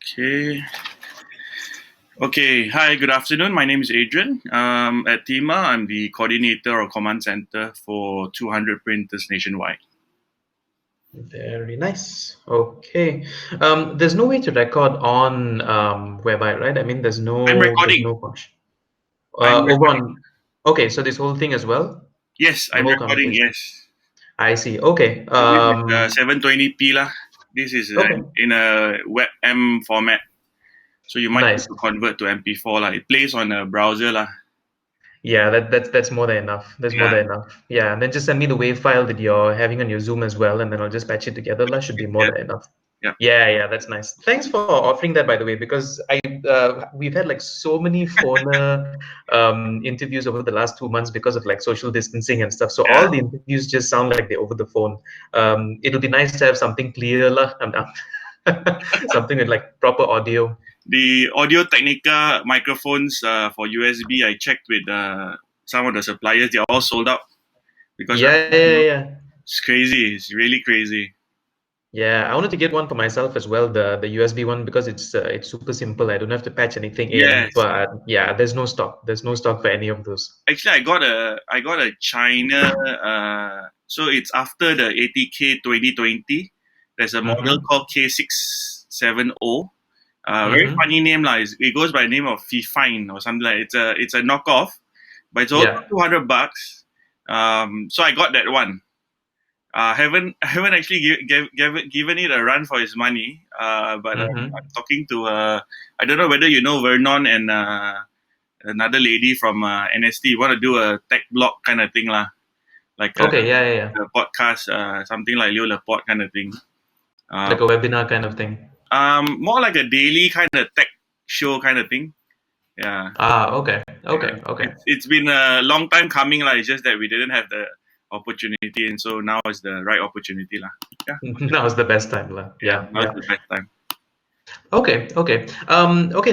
Okay. Okay. Hi. Good afternoon. My name is Adrian. At TeaMa, I'm the coordinator or command center for 200 printers nationwide. Very nice. Okay. There's no way to record on whereby, right? I mean, I'm there's recording. no function. I'm Over recording. on. Okay, so this whole thing as well, Yes, the I'm whole recording. conversation. Yes. I see. Okay. So this is 720p lah. This is Okay. in a WebM format. So you might need Nice. to convert to MP4 lah. It plays on a browser lah. Yeah, that's more than enough. That's more Yeah. than enough. Yeah, and then just send me the WAV file that you're having on your Zoom as well, and then I'll just patch it together. That should be more Yeah. than enough. Yeah. Yeah, that's nice. Thanks for offering that, by the way, because we've had like so many phoner interviews over the last 2 months because of like social distancing and stuff. So Yeah. all the interviews just sound like they're over the phone. It'll be nice to have something clear, lah. Something with like proper audio. The Audio Technica microphones for USB, I checked with some of the suppliers. They're all sold out because Yeah. it's crazy. It's really crazy. Yeah, I wanted to get one for myself as well, the USB one, because it's super simple. I don't have to patch anything in. Yes. But yeah, there's no stock. There's no stock for any of those. Actually, I got a China. So it's after the ATK 2020. There's a model Mm-hmm. called K670. Very Mm-hmm. funny name lah. It goes by the name of Fifine or something like. It's a knockoff, but it's also Yeah. $200. So I got that one. Haven't actually given it a run for its money. But I'm Mm-hmm. talking to I don't know whether you know Vernon and another lady from NST. Want to do a tech blog kind of thing lah, like Okay, yeah. a podcast, something like Leo Laporte kind of thing. Uh, Like a webinar kind of thing. More like a daily kind of tech show kind of thing. Yeah, Okay. yeah. Okay. It's been a long time coming lah. It's just that we didn't have the opportunity, and so now is the right opportunity lah. Yeah, Now's the best time, lah. yeah. Yeah, Now's yeah. the best time. Okay. Okay,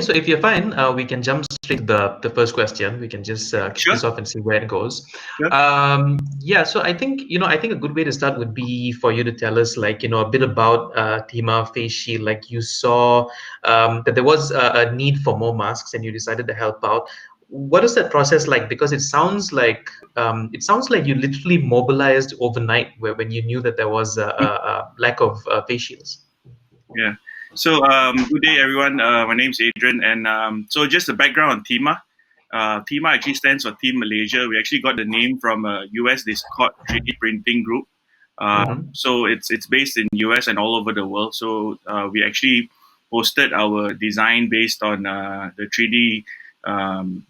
so if you're fine, we can jump straight to the first question. We can just kick Sure, this off and see where it goes. sure. Yeah, so I think a good way to start would be for you to tell us, like, a bit about TeaMa Face Shield. Like, you saw that there was a need for more masks, and you decided to help out. What is that process like? Because it sounds like you literally mobilized overnight, when you knew that there was a lack of face shields. Yeah. So, good day, everyone. My name's Adrian, and so just the background on TeaMa. TeaMa actually stands for Team Malaysia. We actually got the name from a US Discord 3D printing group. Mm-hmm. So it's based in US and all over the world. So we actually posted our design based on the 3D. Um,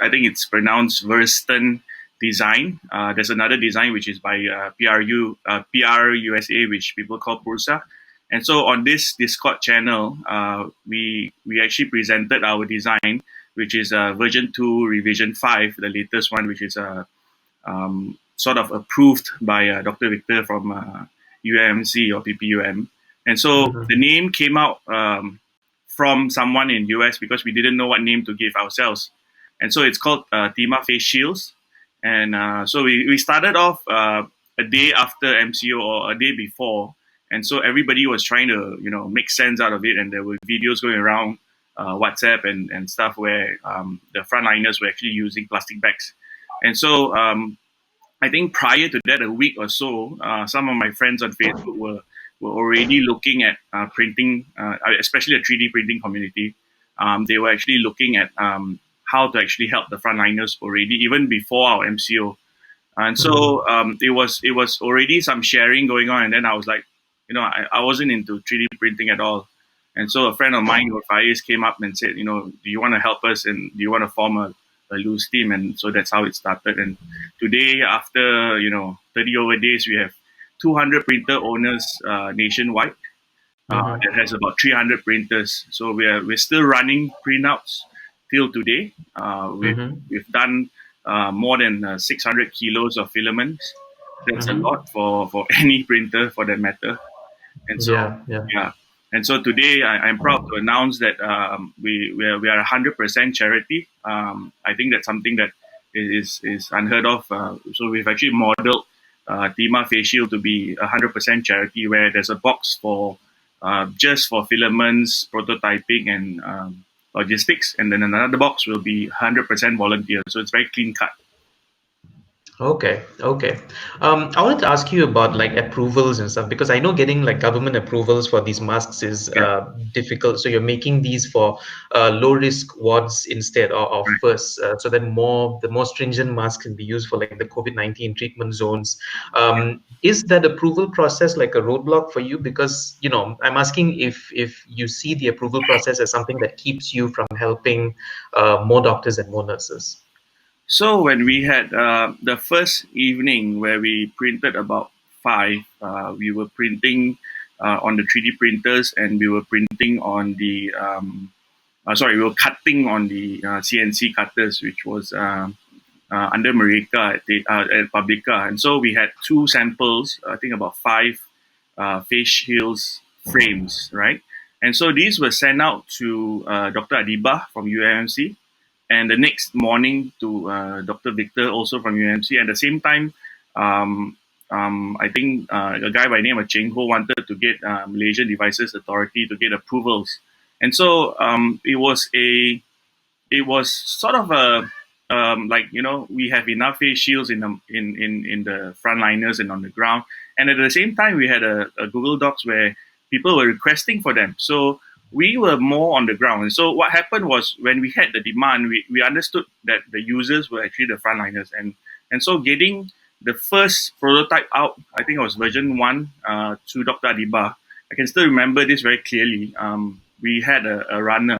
I think it's pronounced Verston design. There's another design which is by PRUSA, which people call Pursa. And so on this Discord channel, we actually presented our design, which is version 2, revision 5, the latest one, which is sort of approved by Dr. Victor from UMC or PPUM. And so the Mm-hmm. name came out from someone in US because we didn't know what name to give ourselves. And so it's called TeaMa Face Shields. And so we started off a day after MCO or a day before, and so everybody was trying to make sense out of it, and there were videos going around WhatsApp and stuff where the frontliners were actually using plastic bags. And so I think prior to that, a week or so, some of my friends on Facebook were already looking at printing, especially the 3D printing community. They were actually looking at how to actually help the frontliners already, even before our MCO. And Mm-hmm. so it was already some sharing going on, and then I was like, I wasn't into 3D printing at all. And so a friend of mine, Faiz, came up and said, do you want to help us, and do you want to form a loose team? And so that's how it started. And today, after 30 over days, we have 200 printer owners nationwide. Mm-hmm. That has about 300 printers. So we're still running printouts till today. Mm-hmm. We've done more than 600 kilos of filaments. That's a Mm-hmm. lot for any printer, for that matter. And so, Yeah. yeah. And so today, I'm proud to announce that we are 100% charity. I think that's something that is unheard of. So we've actually modeled TeaMa Face Shield to be 100% charity, where there's a box for just for filaments, prototyping, and logistics. And then another box will be 100% volunteer. So it's very clean cut. Okay, okay. I wanted to ask you about like approvals and stuff because I know getting like government approvals for these masks is Yeah, difficult. So you're making these for low risk wards instead of right. first, so that the more stringent masks can be used for like the COVID-19 treatment zones. Is that approval process like a roadblock for you? Because I'm asking if you see the approval process as something that keeps you from helping more doctors and more nurses. So when we had the first evening where we printed about five, we were printing on the 3D printers, and we were printing on the we were cutting on the CNC cutters, which was under Marika at Publica. And so we had two samples, I think about five face shields frames, right? And so these were sent out to Dr. Adiba from UMC, and the next morning to Dr. Victor, also from UMC. At the same time, I think a guy by the name of Cheng Ho wanted to get Malaysian Devices Authority to get approvals. And so it was sort of a like, we have enough face shields in the frontliners and on the ground, and at the same time we had a Google Docs where people were requesting for them. So we were more on the ground. And so what happened was, when we had the demand, we understood that the users were actually the frontliners, and so getting the first prototype out, I think it was version 1, to Dr. Adiba. I can still remember this very clearly. We had a runner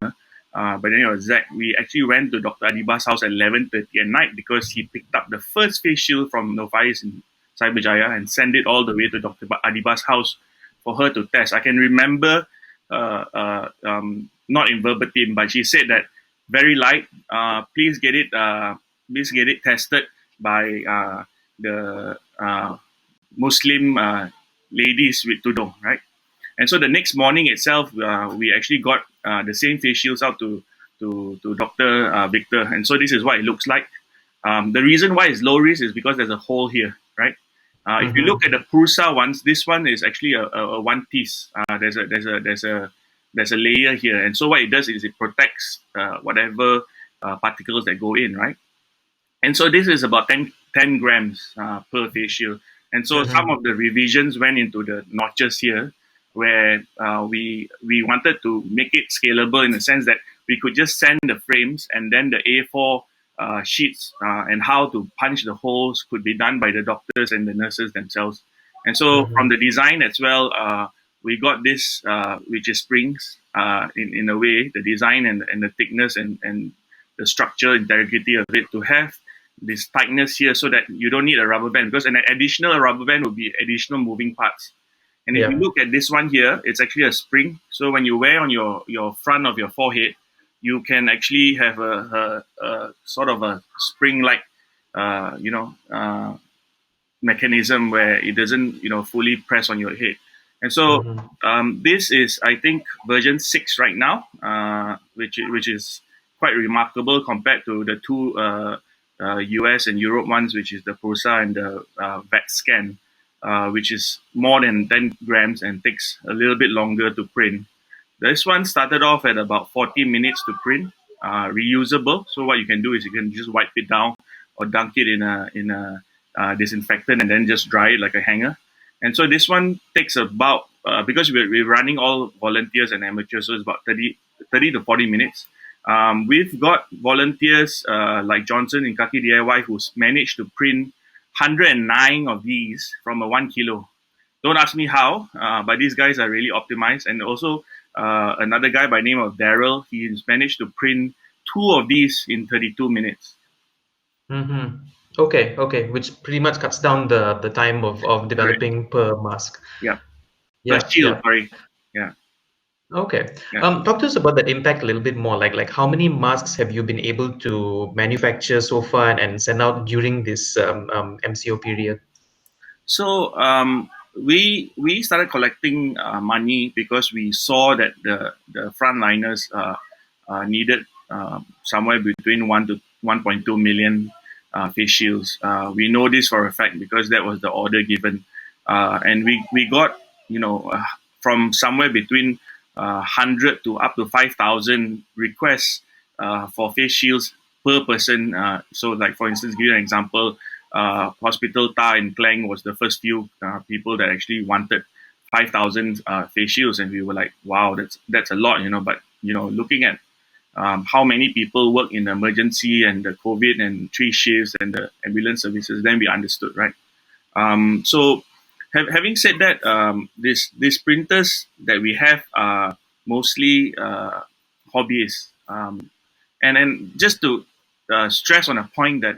by the name of Zach. We actually went to Dr. Adiba's house at 11:30 at night because he picked up the first face shield from Novice in Cyberjaya and sent it all the way to Dr. Adiba's house for her to test. I can remember, not in verbatim, but she said that very light. Please get it tested by the Muslim ladies with tudong, right? And so the next morning itself, we actually got the same face shields out to Dr. Victor. And so this is what it looks like. The reason why it's low risk is because there's a hole here, right? If you look at the Pursa ones, this one is actually a one piece. There's a layer here, and so what it does is it protects whatever particles that go in, right? And so this is about 10 grams per face shield. And so some of the revisions went into the notches here, where we wanted to make it scalable in the sense that we could just send the frames, and then the A4 sheets and how to punch the holes could be done by the doctors and the nurses themselves. And so from the design as well, we got this, which is springs in a way, the design and the thickness and the structure integrity of it to have this tightness here, so that you don't need a rubber band, because an additional rubber band would be additional moving parts. And if you look at this one here, it's actually a spring. So when you wear on your front of your forehead, you can actually have a sort of a spring-like, mechanism where it doesn't, fully press on your head. And so this is, I think, version 6 right now, which is quite remarkable compared to the two US and Europe ones, which is the Pursa and the VET scan, which is more than 10 grams and takes a little bit longer to print. This one started off at about 40 minutes to print, reusable. So what you can do is you can just wipe it down or dunk it in a disinfectant and then just dry it like a hanger. And so this one takes about, because we're running all volunteers and amateurs, so it's about 30 to 40 minutes. We've got volunteers like Johnson in Kaki DIY who's managed to print 109 of these from a 1 kilo. Don't ask me how, but these guys are really optimized. And also another guy by the name of Daryl, he's managed to print 2 of these in 32 minutes. Okay, which pretty much cuts down the time of developing per mask. Yeah. Per Yeah, shield, yeah. sorry. Yeah. Okay. Yeah. Talk to us about that impact a little bit more. Like how many masks have you been able to manufacture so far and send out during this MCO period? So we started collecting money because we saw that the frontliners needed somewhere between 1 to 1.2 million face shields. We know this for a fact because that was the order given, and we got from somewhere between 100 to up to 5,000 requests for face shields per person. So, like for instance, give you an example. Hospital Ta in Klang was the first few people that actually wanted 5,000 face shields, and we were like, wow, that's a lot, But looking at how many people work in the emergency and the COVID and three shifts and the ambulance services, then we understood, right? So, having said that, these printers that we have are mostly hobbyists. And then just to stress on a point that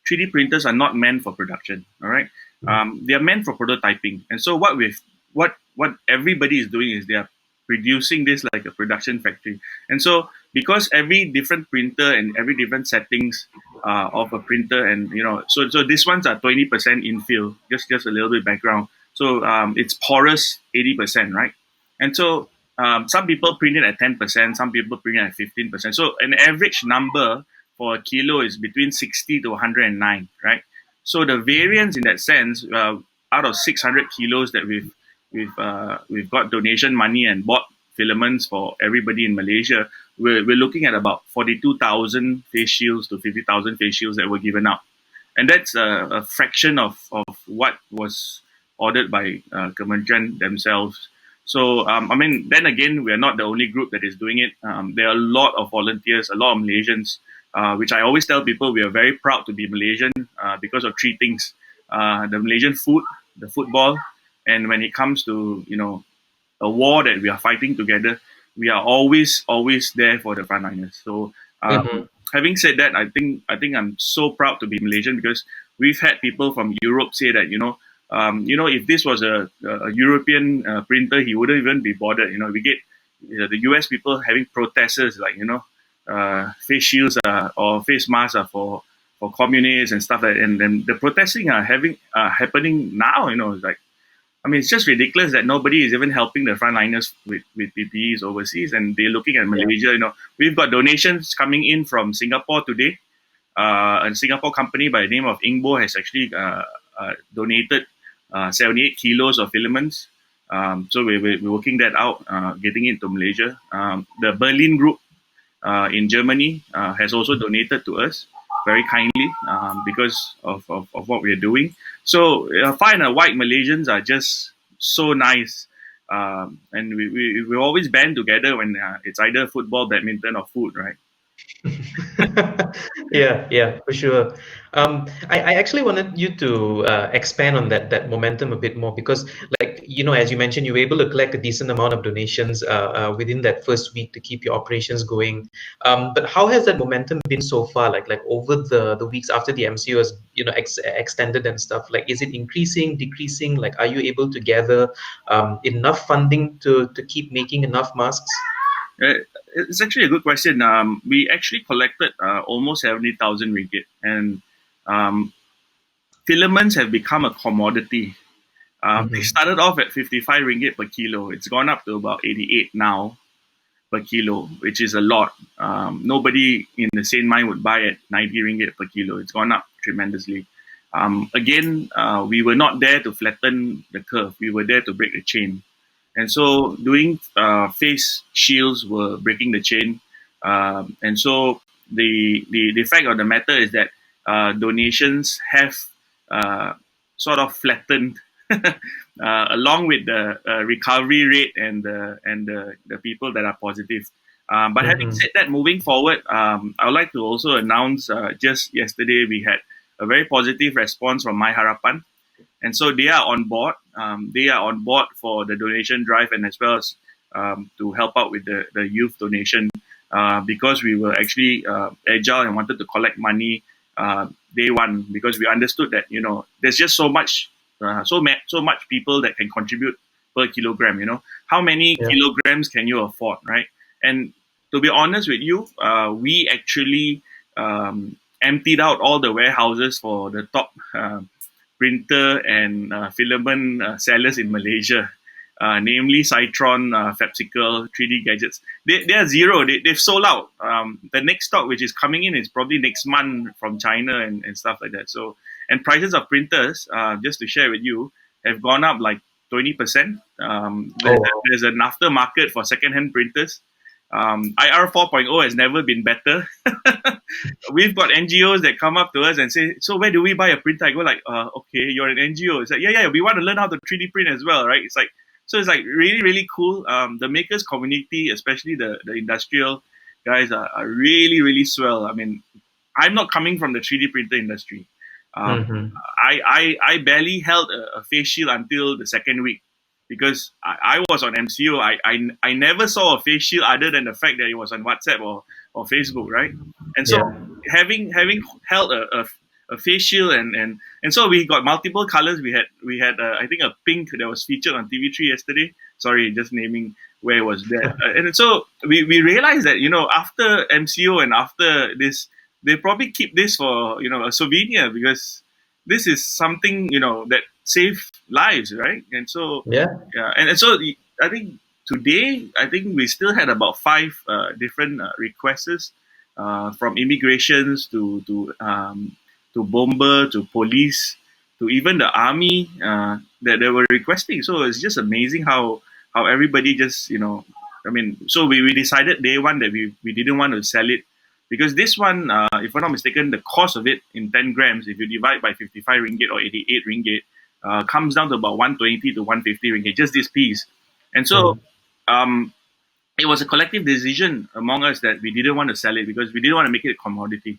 3D printers are not meant for production. All right, they are meant for prototyping. And so what everybody is doing is they are producing this like a production factory. And so because every different printer and every different settings of a printer, and so these ones are 20% infill. Just a little bit background. So it's porous 80%, right? And so some people print it at 10%, some people print it at 15%. So an average number for a kilo is between 60 to 109, right? So the variance in that sense, out of 600 kilos that we've got donation money and bought filaments for everybody in Malaysia, we're looking at about 42,000 face shields to 50,000 face shields that were given out. And that's a fraction of what was ordered by Kementerian themselves. So, then again, we are not the only group that is doing it. There are a lot of volunteers, a lot of Malaysians, which I always tell people we are very proud to be Malaysian because of three things. The Malaysian food, the football, and when it comes to, a war that we are fighting together, we are always there for the frontliners. So, having said that, I think I'm so proud to be Malaysian because we've had people from Europe say that if this was a European printer, he wouldn't even be bothered. We get the US people having protesters like face shields or face masks are for communists and stuff like that. And the protesting are happening now. It's like, it's just ridiculous that nobody is even helping the frontliners with PPEs overseas, and they're looking at Malaysia. We've got donations coming in from Singapore today. A Singapore company by the name of Ingbo has actually donated 78 kilos of filaments. So we're working that out, getting it to Malaysia. The Berlin group in Germany has also donated to us very kindly because of what we are doing. So far and white Malaysians are just so nice. And we always band together when it's either football, badminton, or food, right? Yeah, for sure. I actually wanted you to expand on that momentum a bit more because, like, as you mentioned, you were able to collect a decent amount of donations within that first week to keep your operations going. But how has that momentum been so far? Like over the weeks after the MCO has extended and stuff. Like, is it increasing, decreasing? Like, are you able to gather enough funding to keep making enough masks? It's actually a good question. We actually collected almost 70,000 ringgit, and filaments have become a commodity. They started off at 55 ringgit per kilo. It's gone up to about 88 now per kilo, which is a lot. Nobody in the sane mind would buy at 90 ringgit per kilo. It's gone up tremendously. Again, we were not there to flatten the curve. We were there to break the chain. And so doing face shields were breaking the chain. And so the fact of the matter is that donations have sort of flattened along with the recovery rate and the people that are positive. But having said that, moving forward, I would like to also announce just yesterday we had a very positive response from My Harapan. And so they are on board. They are on board for the donation drive and as well as to help out with the youth donation because we were actually agile and wanted to collect money day one because we understood that there's just so much people that can contribute per kilogram. How many kilograms can you afford, right? And to be honest with you, we actually emptied out all the warehouses for the top printer and filament sellers in Malaysia, namely Citron, Fabsicle, 3D Gadgets. They are zero. They've sold out. The next stock, which is coming in, is probably next month from China and stuff like that. So, and prices of printers, just to share with you, have gone up like 20%. Oh, wow. There's an aftermarket for second-hand printers. IR 4.0 has never been better. We've got NGOs that come up to us and say, "So where do we buy a printer?" I go like, "Okay, you're an NGO." It's like, "Yeah, we want to learn how to 3D print as well, right?" It's like, so it's like really, really cool. The makers community, especially the industrial guys, are really, really swell. I mean, I'm not coming from the 3D printer industry. Um, Mm-hmm. I barely held a face shield until the second week because I was on MCO. I never saw a face shield other than the fact that it was on WhatsApp or Facebook, right? And so Yeah. having held a face shield and so we got multiple colors. We had I think a pink that was featured on TV3 yesterday. Sorry, just naming where it was there. And so we realized that after MCO and after this, they probably keep this for a souvenir because this is something that save lives, right? And so Yeah. yeah, and so I think today I think we still had about five different requests from immigrations to bomber to police to even the army that they were requesting. So it's just amazing how everybody just I mean, so we decided day one that we didn't want to sell it because this one, if I'm not mistaken, the cost of it in 10 grams, if you divide by 55 ringgit or 88 ringgit, comes down to about 120 to 150 ringgit, just this piece. And so Mm. um, it was a collective decision among us that we didn't want to sell it because we didn't want to make it a commodity.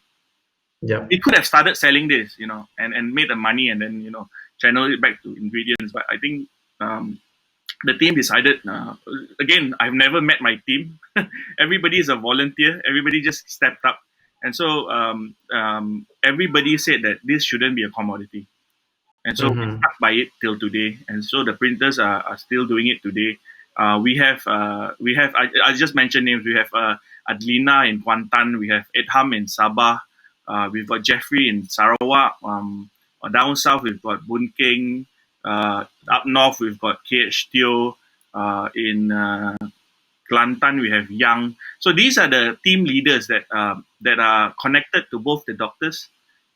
Yeah. We could have started selling this, and made the money and then, channel it back to ingredients. But I think the team decided, again, I've never met my team. Everybody is a volunteer. Everybody just stepped up. And so everybody said that this shouldn't be a commodity. And so we Mm-hmm. stuck by it till today. And so the printers are still doing it today. We have I just mentioned names. We have Adlina in Kuantan. We have Edham in Sabah. We've got Jeffrey in Sarawak. Down south we've got Boon Keng. Up north we've got KH Teo. In Kelantan we have Young. So these are the team leaders that are connected to both the doctors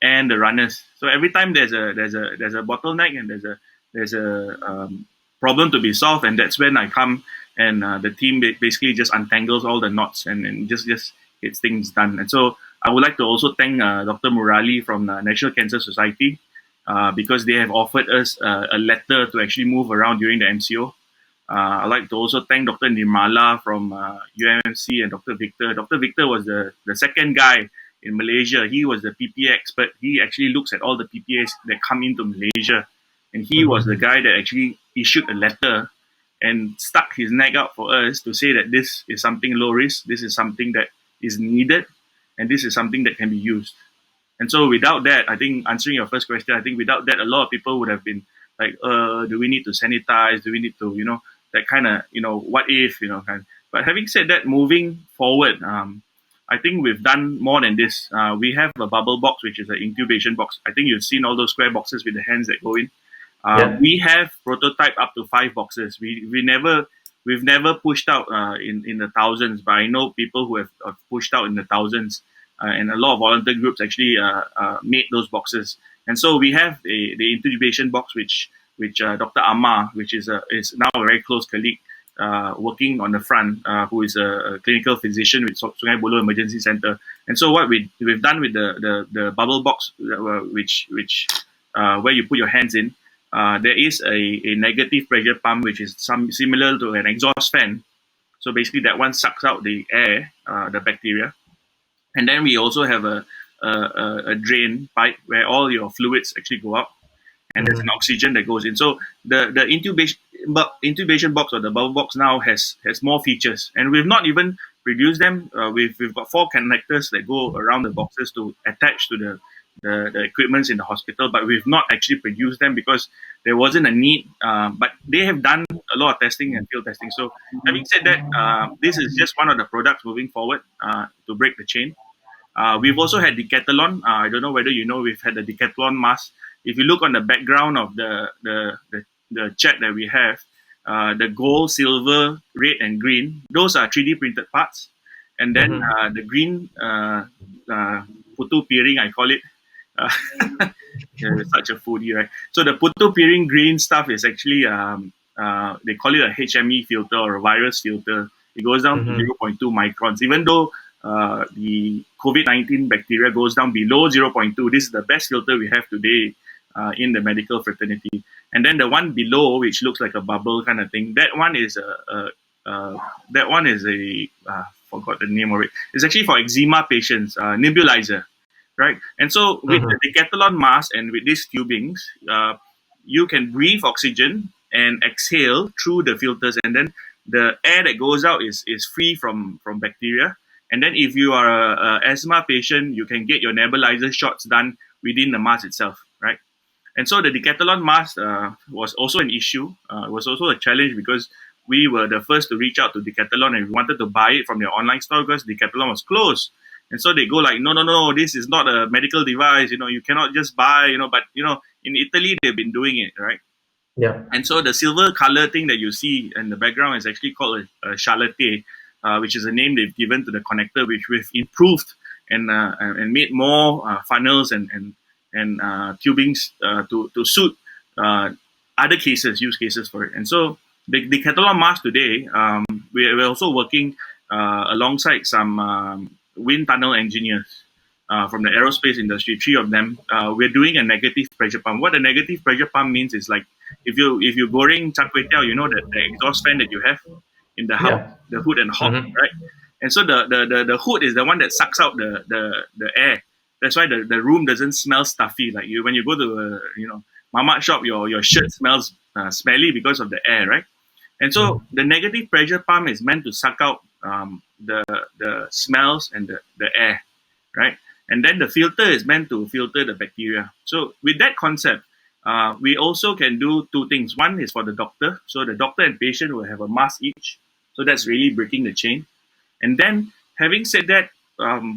and the runners. So every time there's a bottleneck and there's a problem to be solved, and that's when I come and the team basically just untangles all the knots and just gets things done. And so I would like to also thank Dr. Murali from the National Cancer Society because they have offered us a letter to actually move around during the MCO. I'd like to also thank Dr. Nirmala from UMMC and Dr. Victor. Dr. Victor was the second guy in Malaysia. He was the PPA expert. He actually looks at all the PPAs that come into Malaysia. And he was the Mm-hmm. guy that actually issued a letter and stuck his neck out for us to say that this is something low risk, this is something that is needed, and this is something that can be used. And so without that, I think answering your first question, I think without that, a lot of people would have been like, do we need to sanitize? Do we need to, that kind of, what if, kind. But having said that, moving forward, I think we've done more than this. We have a bubble box, which is an incubation box. I think you've seen all those square boxes with the hands that go in. Yeah. We have prototype up to 5 boxes. We've never pushed out in the thousands, but I know people who have pushed out in the thousands, and a lot of volunteer groups actually made those boxes. And so we have the intubation box, which Dr. Amma, which is now a very close colleague, working on the front, who is a clinical physician with Sungai Buloh Emergency Center. And so what we've done with the bubble box, which where you put your hands in, there is a negative pressure pump, which is similar to an exhaust fan. So basically, that one sucks out the air, the bacteria, and then we also have a drain pipe where all your fluids actually go out, and there's an Mm-hmm. oxygen that goes in. So the intubation box or the bubble box now has more features, and we've not even produced them. We've got 4 connectors that go around the boxes to attach to the equipments in the hospital, but we've not actually produced them because there wasn't a need. But they have done a lot of testing and field testing. So having said that, this is just one of the products moving forward to break the chain. We've also had Decathlon. I don't know whether you know we've had the Decathlon mask. If you look on the background of the chat that we have, the gold, silver, red, and green, those are 3D printed parts. And then Mm-hmm. the green, putu piring, I call it. Uh, yeah, such a foodie, right? So the putu piring green stuff is actually they call it a HME filter or a virus filter. It goes down to Mm-hmm. zero point 0.2 microns. Even though the COVID-19 bacteria goes down below 0.2, this is the best filter we have today in the medical fraternity. And then the one below, which looks like a bubble kind of thing, that one is forgot the name of it. It's actually for eczema patients, nebulizer, right? And so with Mm-hmm. the decathlon mask and with these tubings, you can breathe oxygen and exhale through the filters, and then the air that goes out is free from bacteria. And then if you are a asthma patient, you can get your nebulizer shots done within the mask itself, right? And so the decathlon mask was also an issue. It was also a challenge because we were the first to reach out to Decathlon and we wanted to buy it from their online store because Decathlon was closed. And so they go like, no, no, no, this is not a medical device. You cannot just buy. But in Italy they've been doing it, right? Yeah. And so the silver color thing that you see in the background is actually called a charlotte, which is a name they've given to the connector, which we've improved and made more funnels and tubings to suit other use cases for it. And so the Catalan mask today, we're also working alongside some wind tunnel engineers from the aerospace industry, three of them. We're doing a negative pressure pump. What a negative pressure pump means is like if you're goreng char kway teow, the exhaust fan that you have in the house, Yeah. the hood and hob, Mm-hmm. right? And so the hood is the one that sucks out the air. That's why the room doesn't smell stuffy. Like when you go to mama shop, your shirt smells smelly because of the air, right? And so the negative pressure pump is meant to suck out the smells and the air, right? And then the filter is meant to filter the bacteria. So with that concept, we also can do two things. One is for the doctor. So the doctor and patient will have a mask each. So that's really breaking the chain. And then, having said that,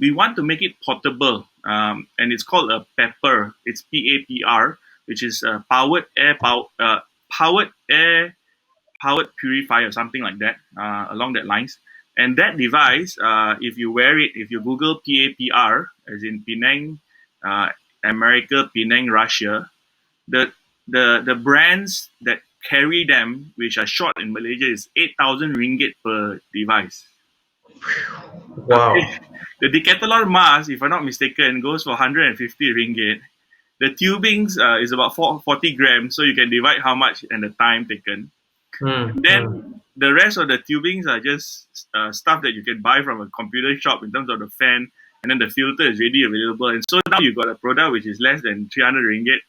we want to make it portable, and it's called a pepper. It's PAPR, which is powered air powered purifier, something like that, along that lines. And that device, if you wear it, if you Google PAPR, as in Penang, uh, America, Penang, Russia, the the brands that carry them, which are short in Malaysia, is 8,000 ringgit per device. Okay. Wow. The Decathlon mask, if I'm not mistaken, goes for 150 ringgit. The tubings is about 40 grams, so you can divide how much and the time taken. And Mm-hmm. then the rest of the tubings are just stuff that you can buy from a computer shop in terms of the fan, and then the filter is ready available. And so now you've got a product which is less than 300 ringgit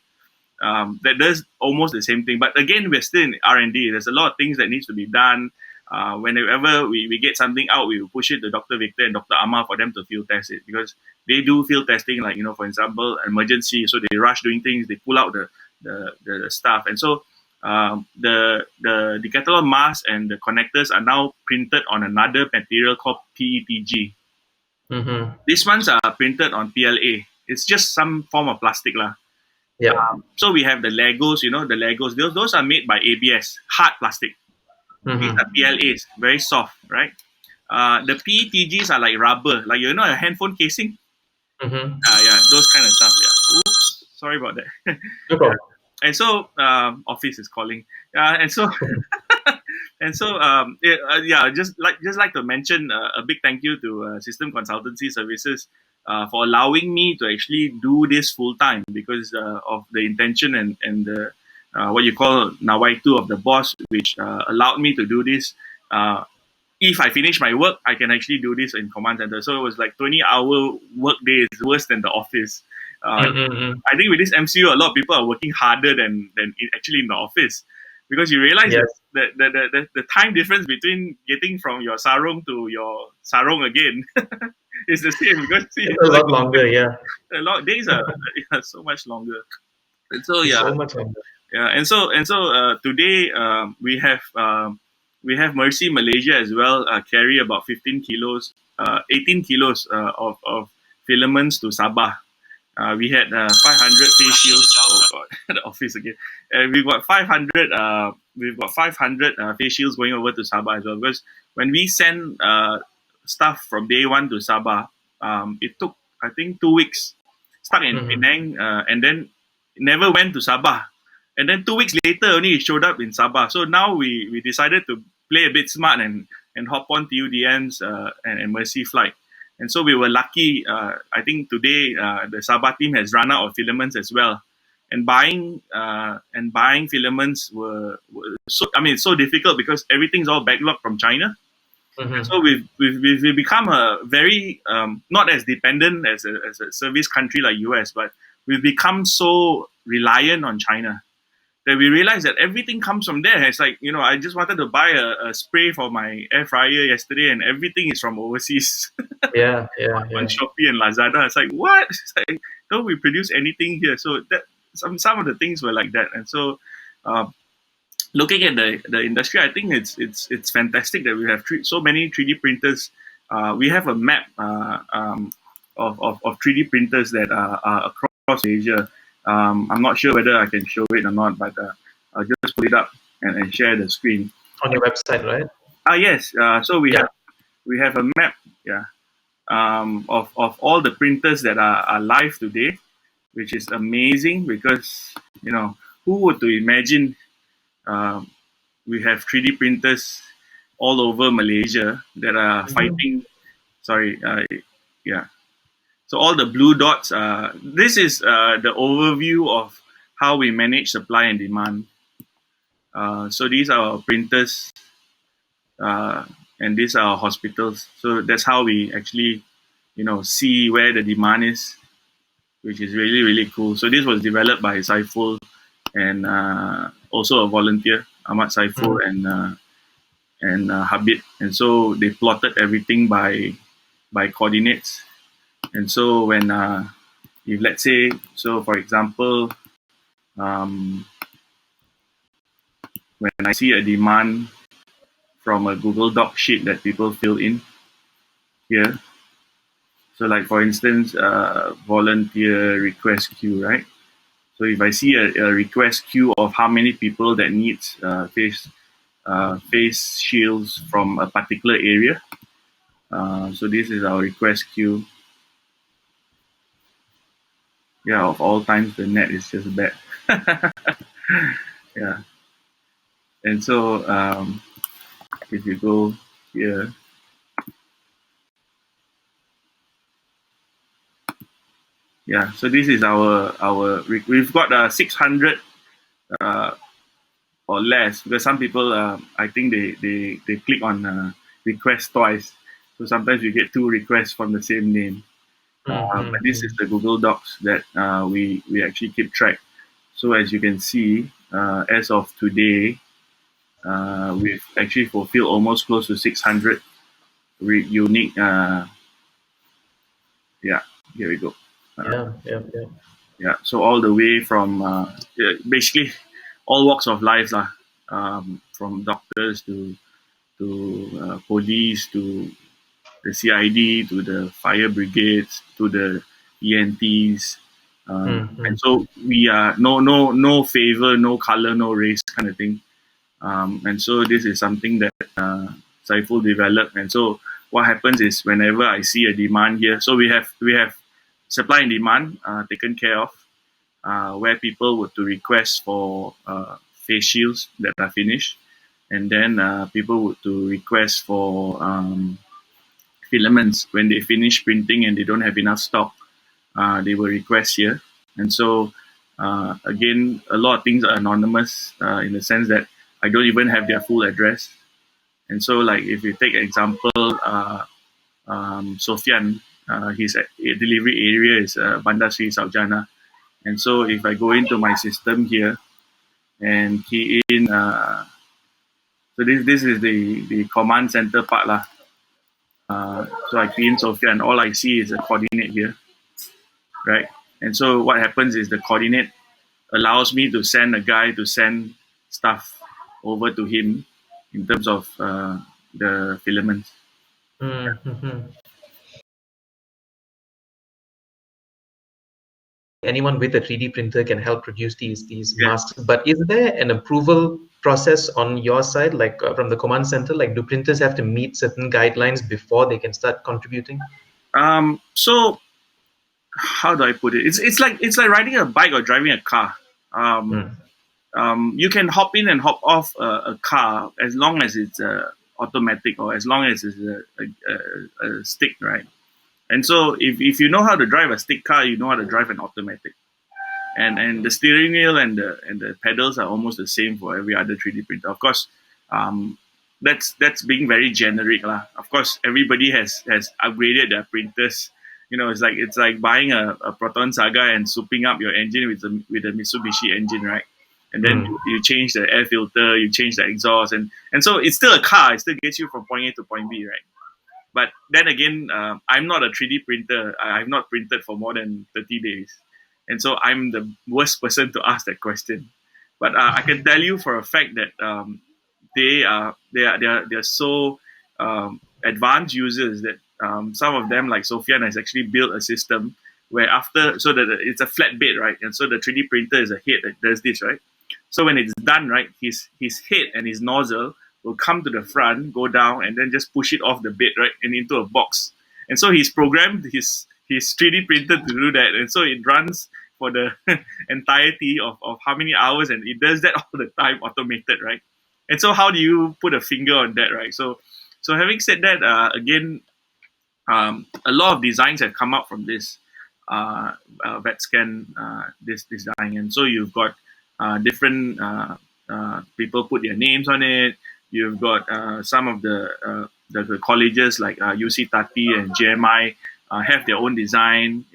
that does almost the same thing. But again, we're still in R&D. There's a lot of things that needs to be done. Whenever we get something out, we will push it to Dr. Victor and Dr. Amma for them to field test it because they do field testing, like, for example, emergency. So they rush doing things, they pull out the stuff. And so the Decathlon mask and the connectors are now printed on another material called PETG. Mm-hmm. These ones are printed on PLA. It's just some form of plastic lah. Yeah. So we have the Legos, the Legos. Those are made by ABS, hard plastic. These are Mm-hmm. PLAs, very soft, right? The PETGs are like rubber, like a handphone casing. Mm-hmm. Yeah, those kind of stuff. Yeah. Oops, sorry about that. No Yeah. problem. And so office is calling. And so and so yeah, just like to mention a big thank you to System Consultancy Services for allowing me to actually do this full time because of the intention and the what you call nawaitu of the boss, which allowed me to do this. If I finish my work, I can actually do this in command center. So it was like 20-hour work days, worse than the office. Mm-hmm. I think with this MCU, a lot of people are working harder than actually in the office because you realize that Yes. the time difference between getting from your sarong to your sarong again is the same because see, It's a lot longer. Yeah. a lot days are so much longer. And so It's yeah, so much longer. yeah, and so today we have Mercy Malaysia as well carry about 15 kilos, 18 kilos of filaments to Sabah. We had 500 face shields. Oh god, the office again. We've got 500. We've got 500 face shields going over to Sabah as well. Because when we send stuff from day one to Sabah, it took I think 2 weeks stuck in Mm-hmm. Penang, and then never went to Sabah. And then 2 weeks later, only it showed up in Sabah. So now we decided to play a bit smart and hop on TUDM's and Mercy flight. And so we were lucky. I think today the Sabah team has run out of filaments as well. And buying filaments were so, I mean, it's so difficult because everything's all backlogged from China. And Mm-hmm. so we've become a very not as dependent as a service country like US, but we've become so reliant on China that we realized that everything comes from there. It's like, I just wanted to buy a spray for my air fryer yesterday, and everything is from overseas Yeah, yeah, on yeah. Shopee and Lazada. It's like, what? It's like, don't we produce anything here? So that some of the things were like that, and so. Looking at the industry, I think it's fantastic that we have so many 3D printers. We have a map of 3D printers that are across Asia. I'm not sure whether I can show it or not, but I'll just put it up and share the screen. On your website, right? Yes. So Yeah. we have a map, yeah, of all the printers that are live today, which is amazing because who would to imagine um, we have 3D printers all over Malaysia that are Mhm. fighting. Sorry, yeah. So all the blue dots. This is the overview of how we manage supply and demand. So these are our printers, uh, and these are our hospitals. So that's how we actually, see where the demand is, which is really really cool. So this was developed by Saiful and also a volunteer, Ahmad Saiful Mm. and Habib, and so they plotted everything by coordinates. And so when if let's say, so for example, um, when I see a demand from a Google Doc sheet that people fill in here, so like for instance, volunteer request queue, right? So if I see a request queue of how many people that needs face shields from a particular area, so this is our request queue. Yeah, of all times, the net is just bad. Yeah, and so if you go here, yeah, so this is we've got 600 uh, or less because some people I think they click on request twice, so sometimes you get two requests from the same name. But this is Mm-hmm. the Google Docs that we actually keep track. So as you can see, as of today, we've actually fulfilled almost close to 600 unique. Yeah, here we go. Uh, Yeah, yeah, yeah. yeah, so all the way from yeah, basically all walks of life, lah. From doctors to police to the CID to the fire brigades to the ENTs. Mm-hmm. And so we are no favor, no color, no race kind of thing. And so this is something that Saiful developed. And so what happens is whenever I see a demand here, so we have supply and demand taken care of, where people would to request for face shields that are finished, and then people would to request for filaments when they finish printing and they don't have enough stock. They will request here, and so again, a lot of things are anonymous in the sense that I don't even have their full address. And so, like if you take example, Sofian, his delivery area is Bandar Sri Saujana. And so, if I go into my system here and key in, so this is the command center part lah. So I key in Sofian, and all I see is a coordinate here, right? And so what happens is the coordinate allows me to send a guy to send stuff over to him in terms of the filaments. Mm-hmm. Anyone with a 3D printer can help produce these Yeah. masks. But is there an approval process on your side, like from the command center? Like, do printers have to meet certain guidelines before they can start contributing? So how do I put it? It's like riding a bike or driving a car. Um, Mm. you can hop in and hop off a car as long as it's automatic, or as long as it's a stick, right? And so if you know how to drive a stick car, you know how to drive an automatic. And the steering wheel and the pedals are almost the same for every other 3D printer. Of course, um, that's being very generic lah. Of course, everybody has upgraded their printers. It's like buying a Proton Saga and souping up your engine with a Mitsubishi engine, right? And then you change the air filter, you change the exhaust, and so it's still a car. It still gets you from point A to point B, right? But then again, I'm not a 3D printer. I've not printed for more than 30 days. And so I'm the worst person to ask that question. But I can tell you for a fact that they're so advanced users that some of them, like Sofian, has actually built a system where so that it's a flat bed, right? And so the 3D printer is a head that does this, right? So when it's done, right, his head and his nozzle will come to the front, go down, and then just push it off the bed, right, and into a box. And so he's programmed his 3D printer to do that, and so it runs for the entirety of how many hours, and it does that all the time, automated, right? And so how do you put a finger on that, right? So having said that, again, a lot of designs have come up from this VETSCAN this design, and so you've got different people put their names on it. You've got some of the colleges like UC Tati and JMI have their own design,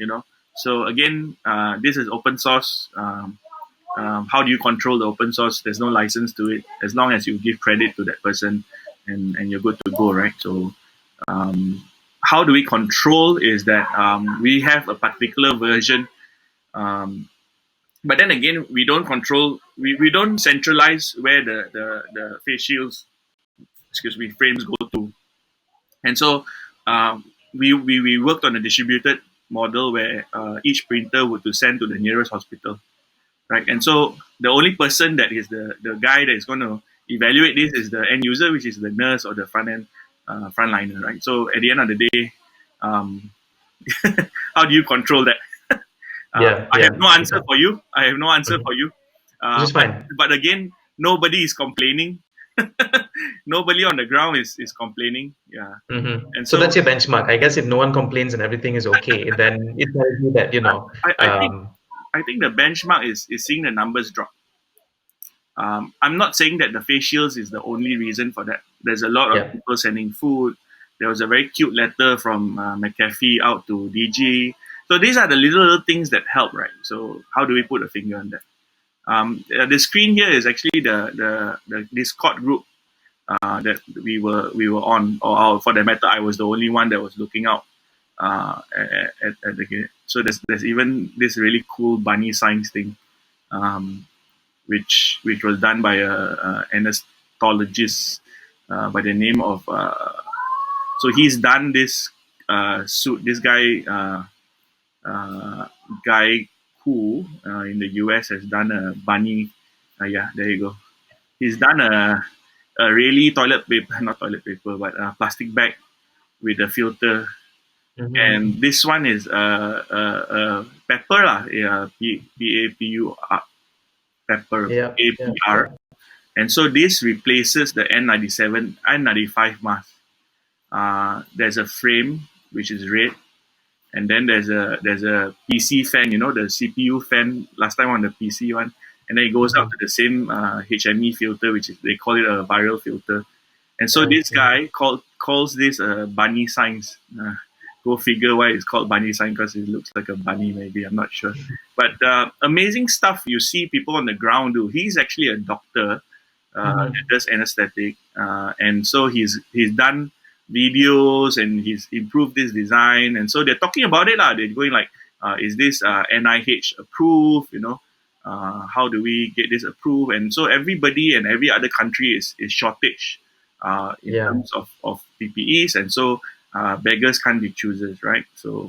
So again, this is open source. How do you control the open source? There's no license to it. As long as you give credit to that person, and you're good to go, right? So how do we control is that we have a particular version, but then again, we don't control, we don't centralize where the face shields, frames go to. And so we worked on a distributed model where each printer would to send to the nearest hospital, right? And so the only person that is the guy that is going to evaluate this is the end user, which is the nurse or the frontliner, right? So at the end of the day, how do you control that? I have no answer for you. I have no answer for you. Which is fine. But again, nobody is complaining. Nobody on the ground is complaining. Yeah. Mm-hmm. And so that's your benchmark. I guess if no one complains and everything is okay, then it tells you that, I think the benchmark is seeing the numbers drop. I'm not saying that the face shields is the only reason for that. There's a lot of people sending food. There was a very cute letter from McAfee out to DG. So these are the little things that help, right? So how do we put a finger on that? The screen here is actually the Discord group that we were on, or for that matter, I was the only one that was looking out at the. So there's even this really cool bunny signs thing, which was done by a anesthetologist by the name of. So he's done this suit. This guy. Guy who in the US has done a bunny. Yeah, there you go. He's done a really toilet paper, not toilet paper, but a plastic bag with a filter. Mm-hmm. And this one is pepper, P-A-P-U-R, pepper, A-P-R. Yeah. And so this replaces the N97, N95 mask. There's a frame which is red. And then there's a PC fan, the CPU fan, last time on the PC one. And then it goes out to the same HME filter, which is, they call it a viral filter. And so this guy calls this bunny signs. Go figure why it's called bunny sign, because it looks like a bunny, maybe, I'm not sure. But amazing stuff you see people on the ground do. He's actually a doctor that does anesthetic. And so he's done videos and he's improved this design, and so they're talking about it. They're going like, is this NIH approved? How do we get this approved? And so everybody and every other country is shortage in terms of PPEs, and so beggars can't be choosers, right? So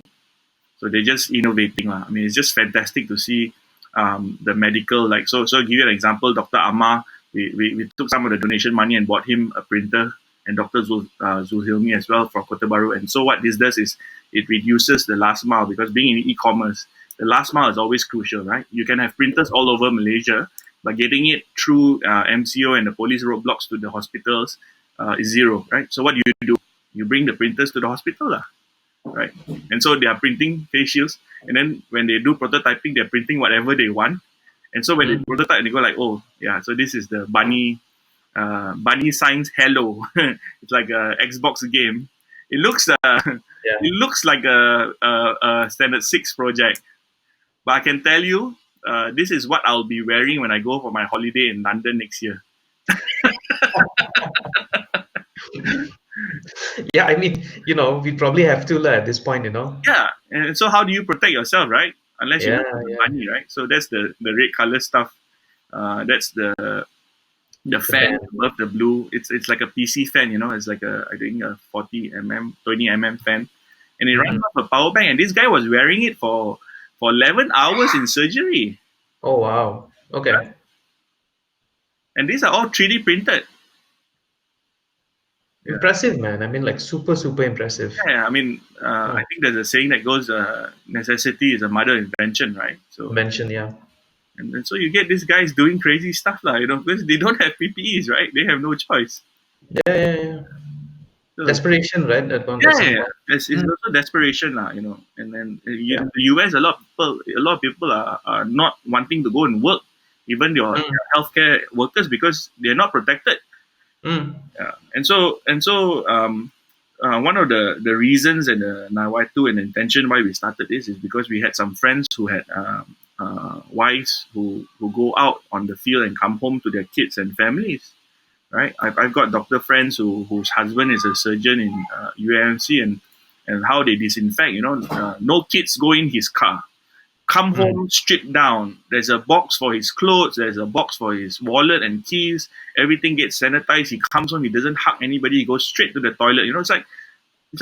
they're just innovating. I mean, it's just fantastic to see the medical, like, so I'll give you an example. Dr. Amma, we took some of the donation money and bought him a printer, and Dr. Zulhilmi as well for Kota Baru. And so what this does is it reduces the last mile, because being in e-commerce, the last mile is always crucial, right? You can have printers all over Malaysia, but getting it through MCO and the police roadblocks to the hospitals is zero, right? So what do? You bring the printers to the hospital, lah, right? And so they are printing face shields, and then when they do prototyping, they're printing whatever they want. And so when they Mm-hmm. prototype, they go like, oh yeah, so this is the bunny signs hello. It's like a Xbox game. It looks Yeah. it looks like a standard 6 project, but I can tell you, this is what I'll be wearing when I go for my holiday in London next year. Yeah, I mean, we probably have to at this point. Yeah, and so how do you protect yourself, right? Unless you Yeah, look like a yeah. bunny, right? So that's the red color stuff. That's the The fan band. above the blue. It's like a PC fan, It's like I think a 40 mm, 20 mm fan, and it runs Mm-hmm. off a power bank. And this guy was wearing it for 11 hours in surgery, Oh, wow. Okay. and these are all 3D printed. Yeah, Impressive, man. I mean, like super, super impressive. yeah. I mean, Yeah. I think there's a saying that goes, "Necessity is a mother of invention," right? So, Mention, yeah. and so you get these guys doing crazy stuff, lah. Because they don't have PPEs, right? They have no choice. Yeah, yeah, yeah. So, Desperation, right? At yeah, some yeah, yeah. point. It's Mm, also desperation, lah. And then yeah. in the US, a lot of people are not wanting to go and work, even Mm, your healthcare workers, because they're not protected. mm, Yeah. And so one of the reasons and the Nawaitu and the intention why we started this is because we had some friends who had wives who go out on the field and come home to their kids and families. Right, I've got doctor friends whose husband is a surgeon in UMC, and how they disinfect. No kids go in his car. Come mm. home stripped down. There's a box for his clothes. There's a box for his wallet and keys. Everything gets sanitized. He comes home. He doesn't hug anybody. He goes straight to the toilet. It's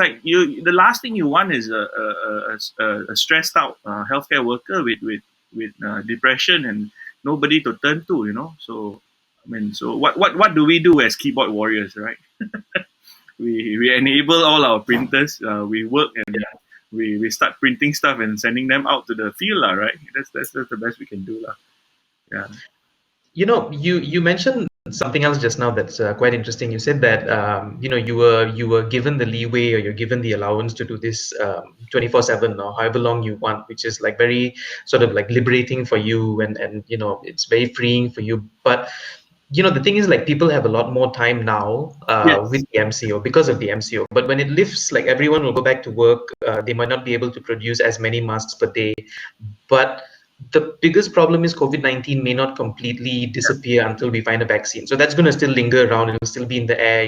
like you. The last thing you want is a stressed out healthcare worker with depression and nobody to turn to. So I mean, so what do we do as keyboard warriors, right? We enable all our printers. We work and we start printing stuff and sending them out to the field, lah, right? That's the best we can do, lah. Yeah. You mentioned something else just now that's quite interesting. You said that you were given the leeway, or you're given the allowance to do this 24/7 or however long you want, which is like very sort of like liberating for you, and it's very freeing for you. But the thing is, like, people have a lot more time now with Yes. the MCO, because of the MCO. But when it lifts, like, everyone will go back to work. They might not be able to produce as many masks per day, but the biggest problem is COVID-19 may not completely disappear until we find a vaccine. So that's going to still linger around. It will still be in the air.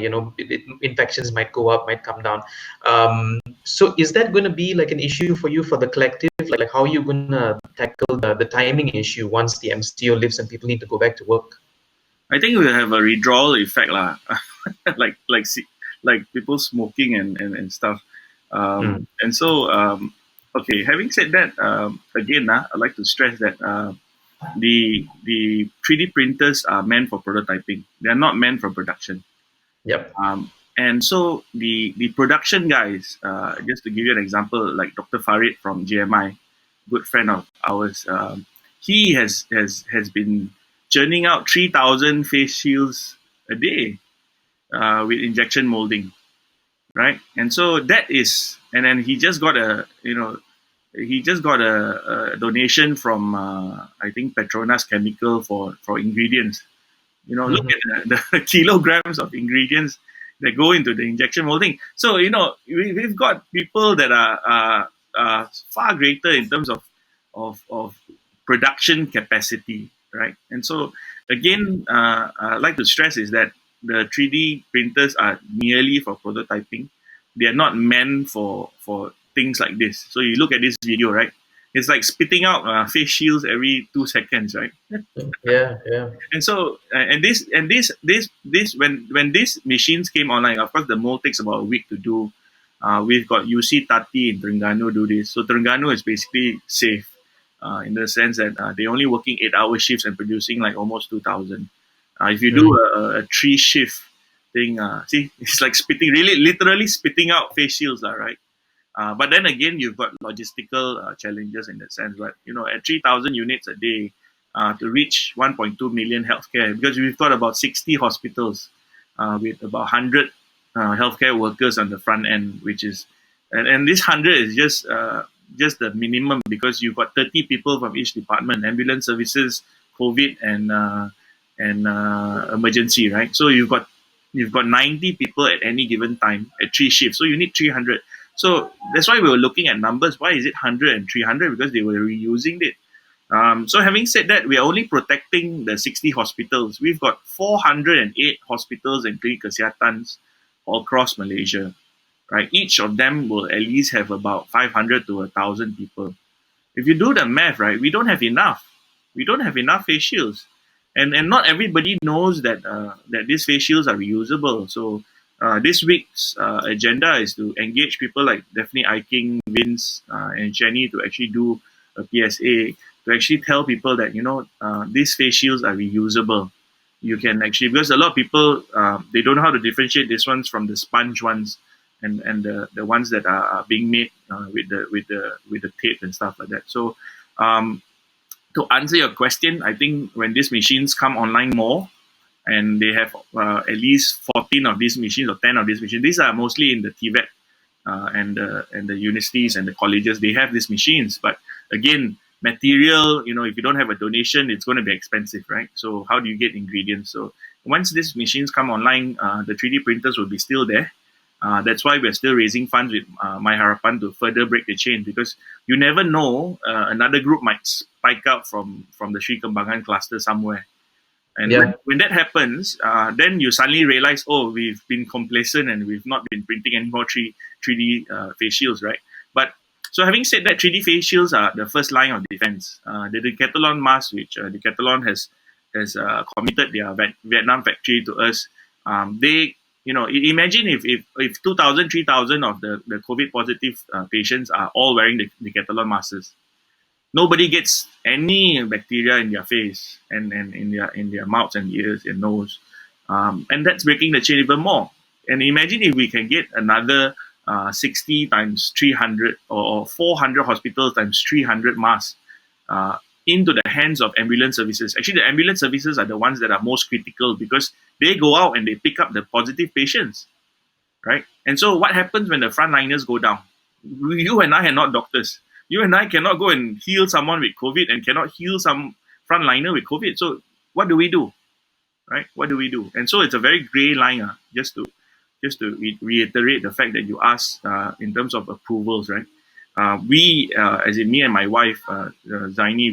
Infections might go up, might come down. So is that going to be like an issue for you, for the collective? Like how are you going to tackle the timing issue once the MCO lifts and people need to go back to work? I think we have a withdrawal effect, lah. Like people smoking and stuff. Mm, Okay. Having said that, again, I'd like to stress that the 3D printers are meant for prototyping. They are not meant for production. yep. And so the production guys, just to give you an example, like Dr. Farid from GMI, good friend of ours, he has been churning out 3,000 face shields a day with injection molding, right? And so that is, and then he just got a donation from I think Petronas Chemical for ingredients. Look Hmm. at the kilograms of ingredients that go into the injection molding. So we've got people that are far greater in terms of production capacity, right? And so again, I'd like to stress is that the 3D printers are merely for prototyping. They are not meant for things like this. So you look at this video, right? It's like spitting out face shields every 2 seconds, right? Yeah, yeah. And so and this when these machines came online, of course the mold takes about a week to do. We've got UC Tati in Terengganu do this. So Terengganu is basically safe in the sense that they're only working 8 hour shifts and producing like almost 2,000. If you do Mm, a 3 shift thing, see, it's like spitting, really literally spitting out face shields, right? But then again, you've got logistical challenges in that sense. But at 3,000 units a day, to reach 1.2 million healthcare, because we've got about 60 hospitals with about 100 healthcare workers on the front end, which is, and this 100 is just the minimum, because you've got 30 people from each department: ambulance services, COVID, and emergency, right? So you've got 90 people at any given time at 3 shifts. So you need 300. So that's why we were looking at numbers. Why is it 100 and 300? Because they were reusing it. So having said that, we are only protecting the 60 hospitals. We've got 408 hospitals and clinic kesihatan all across Malaysia, right? Each of them will at least have about 500 to 1,000 people. If you do the math, right, we don't have enough. We don't have enough face shields, and not everybody knows that these face shields are reusable. So this week's agenda is to engage people like Daphne Eiking, Vince, and Jenny to actually do a PSA to actually tell people that these face shields are reusable. You can actually, because a lot of people they don't know how to differentiate these ones from the sponge ones, and the ones that are being made with the tape and stuff like that. So to answer your question, I think when these machines come online more, and they have at least 14 of these machines or 10 of these machines. These are mostly in the TVET and the universities and the colleges. They have these machines, but again, material, if you don't have a donation, it's going to be expensive, right? So how do you get ingredients? So once these machines come online, the 3D printers will be still there. That's why we're still raising funds with My Harapan to further break the chain, because you never know, another group might spike out from the Sri Kembangan cluster somewhere. And when that happens, then you suddenly realize, oh, we've been complacent and we've not been printing any more 3D face shields, right? But so having said that, 3D face shields are the first line of defense. The Decathlon mask, which Decathlon has committed their Vietnam factory to us, they, imagine if 2,000, 3,000 of the COVID positive patients are all wearing the Decathlon masks. Nobody gets any bacteria in their face and in their mouths and ears and nose, and that's breaking the chain even more. And imagine if we can get another 60 times 300 or 400 hospitals times 300 masks into the hands of ambulance services. Actually, the ambulance services are the ones that are most critical, because they go out and they pick up the positive patients, right? And so what happens when the frontliners go down? You and I are not doctors. You and I cannot go and heal someone with COVID and cannot heal some frontliner with COVID. So what do we do, right? What do we do? And so it's a very gray line, just to reiterate the fact that you asked in terms of approvals, right? We, as in me and my wife, Zaini,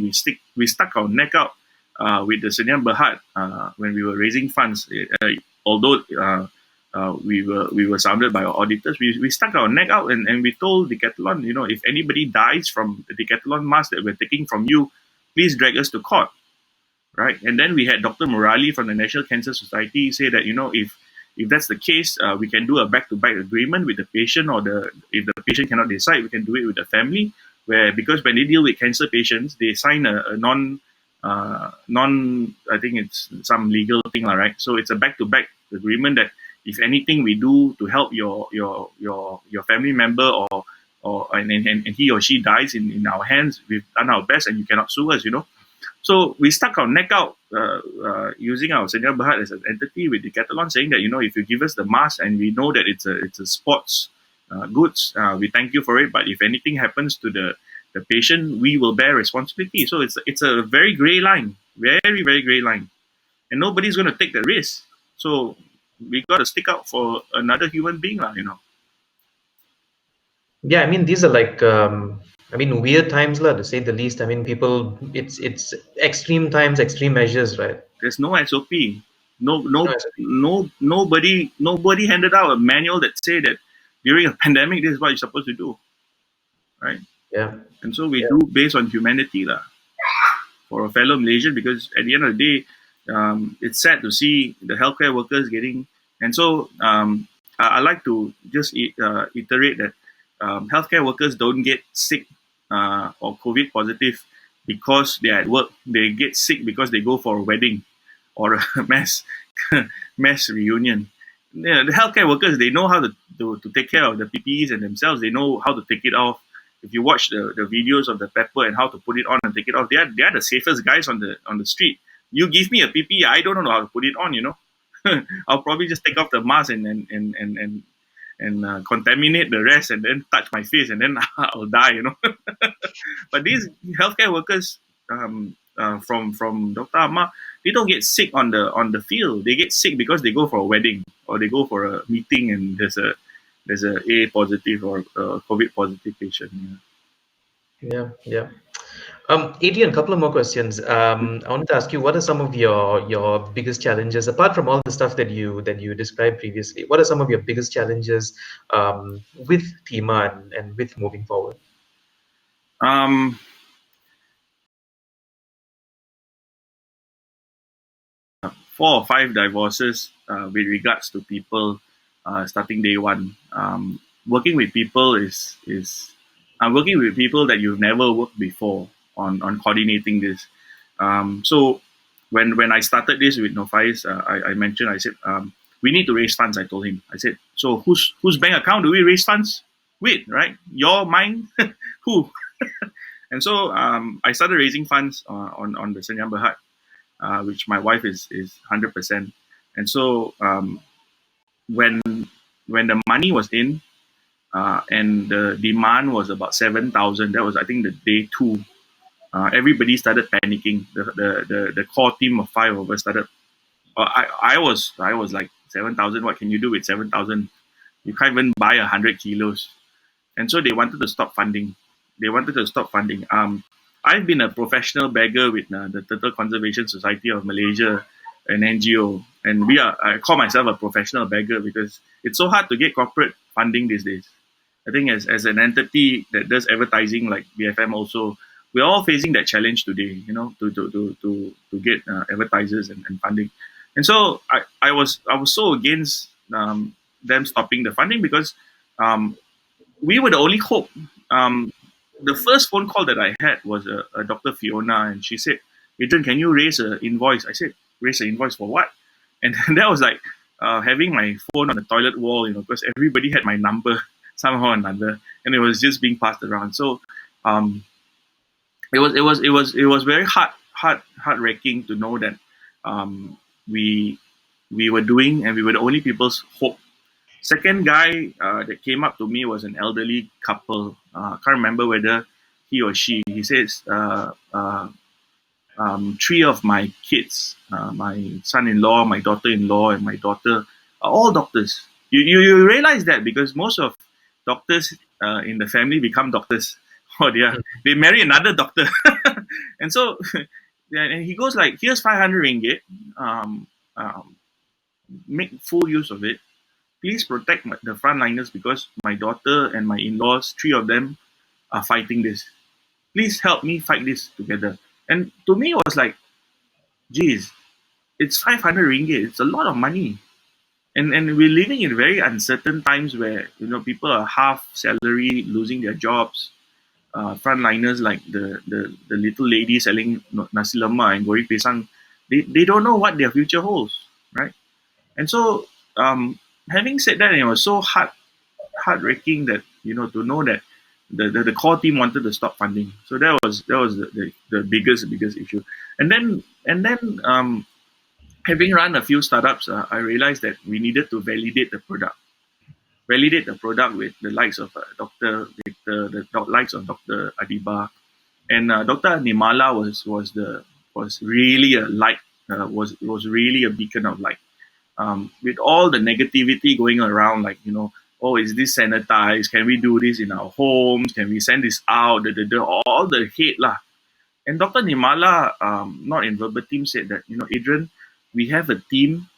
we stuck our neck out with the Sdn Bhd when we were raising funds. Although we were sounded by our auditors, we stuck our neck out and we told Decathlon, if anybody dies from the Decathlon mask that we're taking from you, please drag us to court, right? And then we had Dr. Murali from the National Cancer Society say that, if that's the case, we can do a back-to-back agreement with the patient, or if the patient cannot decide, we can do it with the family, because when they deal with cancer patients, they sign a non, I think it's some legal thing, right? So it's a back-to-back agreement that if anything we do to help your family member, and he or she dies in our hands, we've done our best and you cannot sue us, So we stuck our neck out using our Sdn Bhd as an entity with Decathlon, saying that, if you give us the mask and we know that it's a sports goods, we thank you for it. But if anything happens to the patient, we will bear responsibility. So it's a very gray line, very, very gray line. And nobody's going to take the risk. So we got to stick out for another human being, Yeah, I mean, these are like, weird times, to say the least. I mean, people, it's extreme times, extreme measures, right? There's no SOP. No, No, no, no, nobody handed out a manual that say that during a pandemic, this is what you're supposed to do, right? yeah. And so we do based on humanity, for a fellow Malaysian, because at the end of the day, it's sad to see the healthcare workers getting. And so I like to just iterate that healthcare workers don't get sick or COVID positive because they're at work. They get sick because they go for a wedding or a mass reunion. The healthcare workers, they know how to take care of the PPEs and themselves. They know how to take it off. if you watch the videos of the pepper and how to put it on and take it off, they are the safest guys on the street. You give me a PPE, I don't know how to put it on. I'll probably just take off the mask and contaminate the rest and then touch my face and then I'll die. But these healthcare workers, from Dr. Amma, they don't get sick on the field. They get sick because they go for a wedding or they go for a meeting and there's a A positive or a COVID positive patient. Yeah. Adrian, a couple of more questions. I wanted to ask you, what are some of your biggest challenges, apart from all the stuff that you described previously? What are some of your biggest challenges with TeaMa and with moving forward? Um, 4 or 5 divorces with regards to people starting day one. Working with people is working with people that you've never worked before on coordinating this. So when I started this with Nofais, I mentioned, I said, we need to raise funds. I told him, I said, so whose bank account do we raise funds with, right? Your, mine, who? And so I started raising funds on the Senyam Berhad, which my wife is 100%. And so when the money was in and the demand was about 7,000, that was, I think, the day two. Everybody started panicking. The core team of 5 of us started. I was like, 7,000. What can you do with 7,000? You can't even buy 100 kilos. And so they wanted to stop funding. I've been a professional beggar with the Turtle Conservation Society of Malaysia, an NGO, and I call myself a professional beggar because it's so hard to get corporate funding these days. I think as an entity that does advertising like BFM also, we're all facing that challenge today, to get advertisers and funding. And so I was so against them stopping the funding because we were the only hope. The first phone call that I had was a Dr. Fiona, and she said, "Adrian, can you raise an invoice?" I said, "Raise an invoice for what?" And that was like having my phone on the toilet wall, because everybody had my number somehow or another, and it was just being passed around. So um, it was very heart wrenching to know that we were doing, and we were the only people's hope. Second guy that came up to me was an elderly couple. Can't remember whether he or she. He says, 3 of my kids, my son-in-law, my daughter-in-law, and my daughter are all doctors. You realize that because most of doctors in the family become doctors. Oh, they marry another doctor. And so, yeah, and he goes like, here's 500 ringgit. Um, make full use of it. Please protect the frontliners because my daughter and my in-laws, 3 of them, are fighting this. Please help me fight this together. And to me, it was like, geez, it's 500 ringgit. It's a lot of money. And we're living in very uncertain times where, people are half salary, losing their jobs. Frontliners like the little lady selling nasi lemak and goreng pisang, they don't know what their future holds, right? And so, having said that, it was so heartbreaking that to know that the core team wanted to stop funding. So that was the biggest issue. And then having run a few startups, I realized that we needed to validate the product. Validate the product with the likes of Dr. Victor, the likes of Dr. Adiba, and Dr. Nimala was really a light, was really a beacon of light. With all the negativity going around, like, oh, is this sanitized? Can we do this in our homes? Can we send this out? All the hate lah. And Dr. Nimala, not in verbatim, said that, Adrian, we have a team.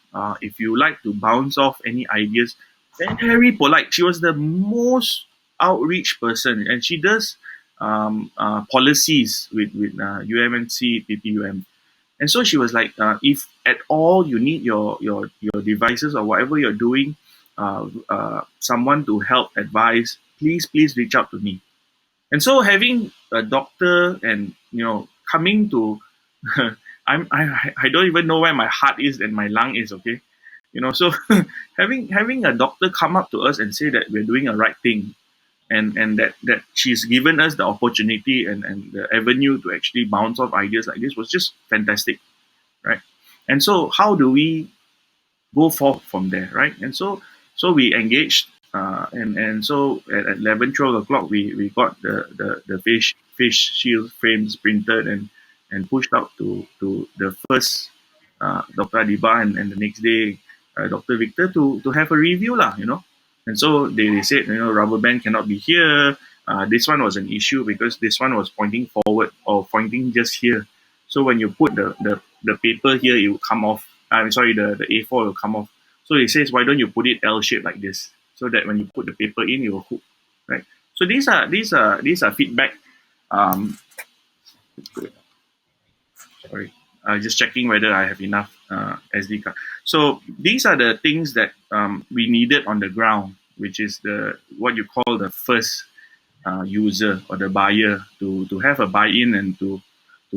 If you like to bounce off any ideas, very polite. She was the most outreach person, and she does policies with UMNC, PPUM. And so she was like, if at all you need your devices or whatever you're doing, someone to help advise, please reach out to me. And so having a doctor and coming to, I don't even know where my heart is and my lung is. Okay, so having a doctor come up to us and say that we're doing a right thing, and that she's given us the opportunity and the avenue to actually bounce off ideas like this was just fantastic, right? And so how do we go forth from there, right? And so we engaged, and so at 11, 12 o'clock, we got the fish shield frames printed and pushed out to the first Dr. Adiba, and the next day Dr. Victor to have a review lah, and so they said, rubber band cannot be here. This one was an issue because this one was pointing forward or pointing just here. So when you put the paper here, it will come off. I'm sorry, the A4 will come off. So he says, why don't you put it L shaped like this, so that when you put the paper in, it will hook, right? So these are feedback. Um, Sorry, just checking whether I have enough SD card. So these are the things that we needed on the ground, which is the what you call the first user or the buyer to have a buy-in and to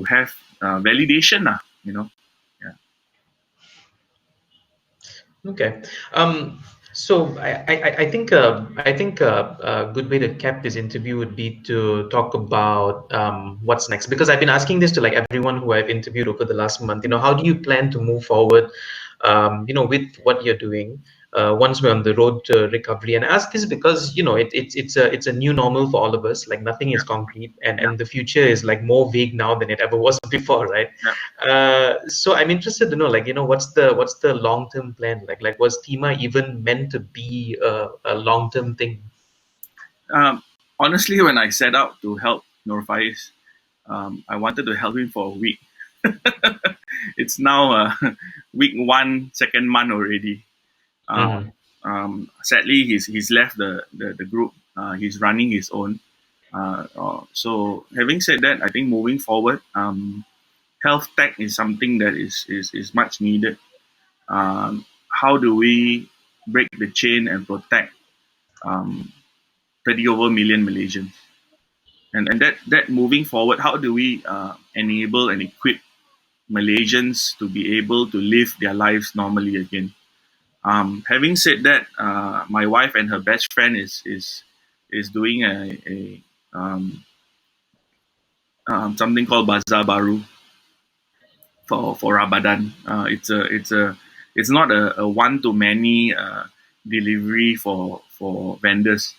have validation, Yeah. Okay. So I think a good way to cap this interview would be to talk about what's next, because I've been asking this to like everyone who I've interviewed over the last month. How do you plan to move forward? With what you're doing. Once we're on the road to recovery, and I ask this because it's a new normal for all of us. Like nothing is concrete, and Yeah. the future is like more vague now than it ever was before, right? Yeah. So I'm interested to know, like, what's the long term plan? Like was TeaMa even meant to be a long term thing? Honestly, when I set out to help Nur Faiz, I wanted to help him for a week. It's now week one, second month already. Uh, Mm-hmm. Sadly, he's left the group. He's running his own. So having said that, I think moving forward, health tech is something that is much needed. How do we break the chain and protect um, 30 over million Malaysians? And that moving forward, how do we enable and equip Malaysians to be able to live their lives normally again? Having said that, my wife and her best friend is doing a something called Bazaar Baru for Ramadan. It's not a one to many delivery for vendors.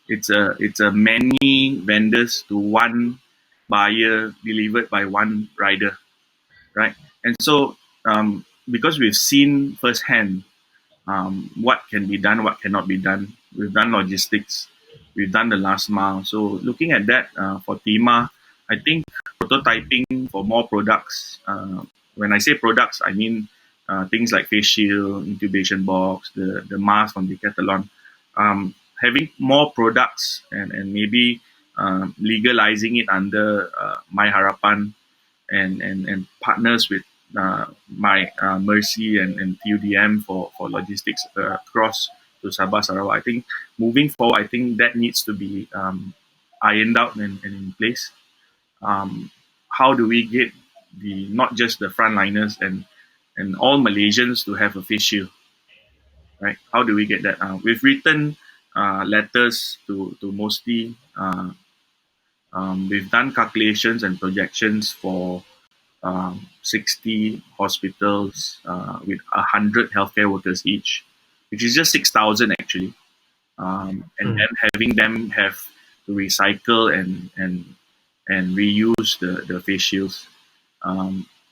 It's a many vendors to one buyer delivered by one rider, right? And so because we've seen firsthand what can be done, what cannot be done. We've done logistics, we've done the last mile. So looking at that for TeaMa, I think prototyping for more products. When I say products, I mean things like face shield, intubation box, the mask from Decathlon. Having more products and maybe legalizing it under My Harapan and partners with my Mercy and TUDM for logistics across to Sabah Sarawak. I think moving forward, I think that needs to be ironed out and in place. How do we get the not just the frontliners and all Malaysians to have a face shield, right? How do we get that? We've written letters to mostly. We've done calculations and projections for 60 hospitals with 100 healthcare workers each, which is just 6,000 actually. And then having them have to recycle and reuse the face shields.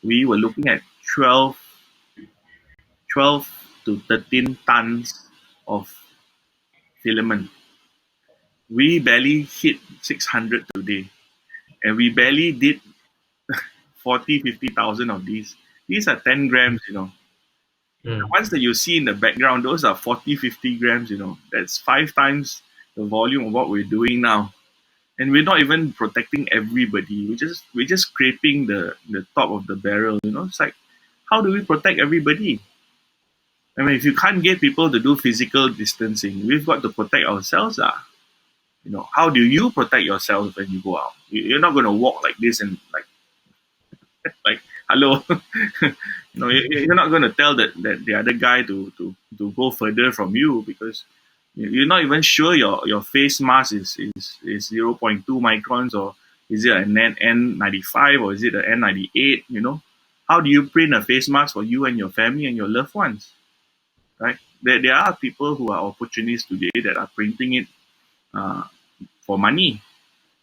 We were looking at 12 to 13 tons of filament. We barely hit 600 today, and we barely did 40, 50,000 of these. These are 10 grams, The Mm. ones that you see in the background, those are 40, 50 grams, That's 5 times the volume of what we're doing now. And we're not even protecting everybody. We're just scraping the top of the barrel, It's like, how do we protect everybody? I mean, if you can't get people to do physical distancing, we've got to protect ourselves. How do you protect yourself when you go out? You're not going to walk like this and like hello. You're not going to tell that the other guy to go further from you because You're not even sure your face mask is 0.2 microns, or is it an N95, or is it an N98, How do you print a face mask for you and your family and your loved ones, right? There are people who are opportunists today that are printing it uh, for money.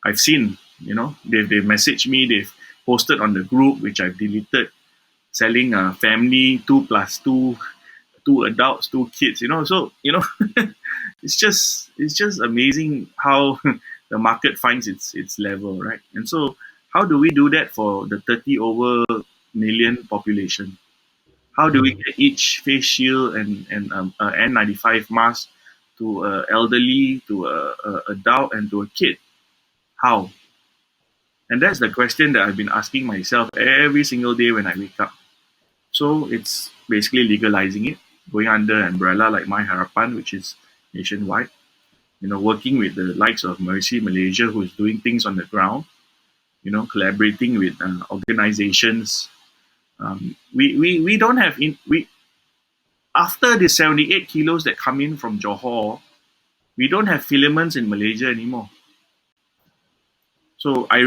I've seen, they've messaged me, they've posted on the group, which I've deleted, selling a family 2+2, two adults, two kids, So, it's just amazing how the market finds its level, right? And so, how do we do that for the 30 over million population? How do we Mm. get each face shield and a N95 mask to a elderly, to a adult, and to a kid? How? And that's the question that I've been asking myself every single day when I wake up. So it's basically legalizing it, going under an umbrella like My Harapan, which is nationwide. Working with the likes of Mercy Malaysia, who is doing things on the ground. Collaborating with organizations. We don't have we after the 78 kilos that come in from Johor, we don't have filaments in Malaysia anymore. So I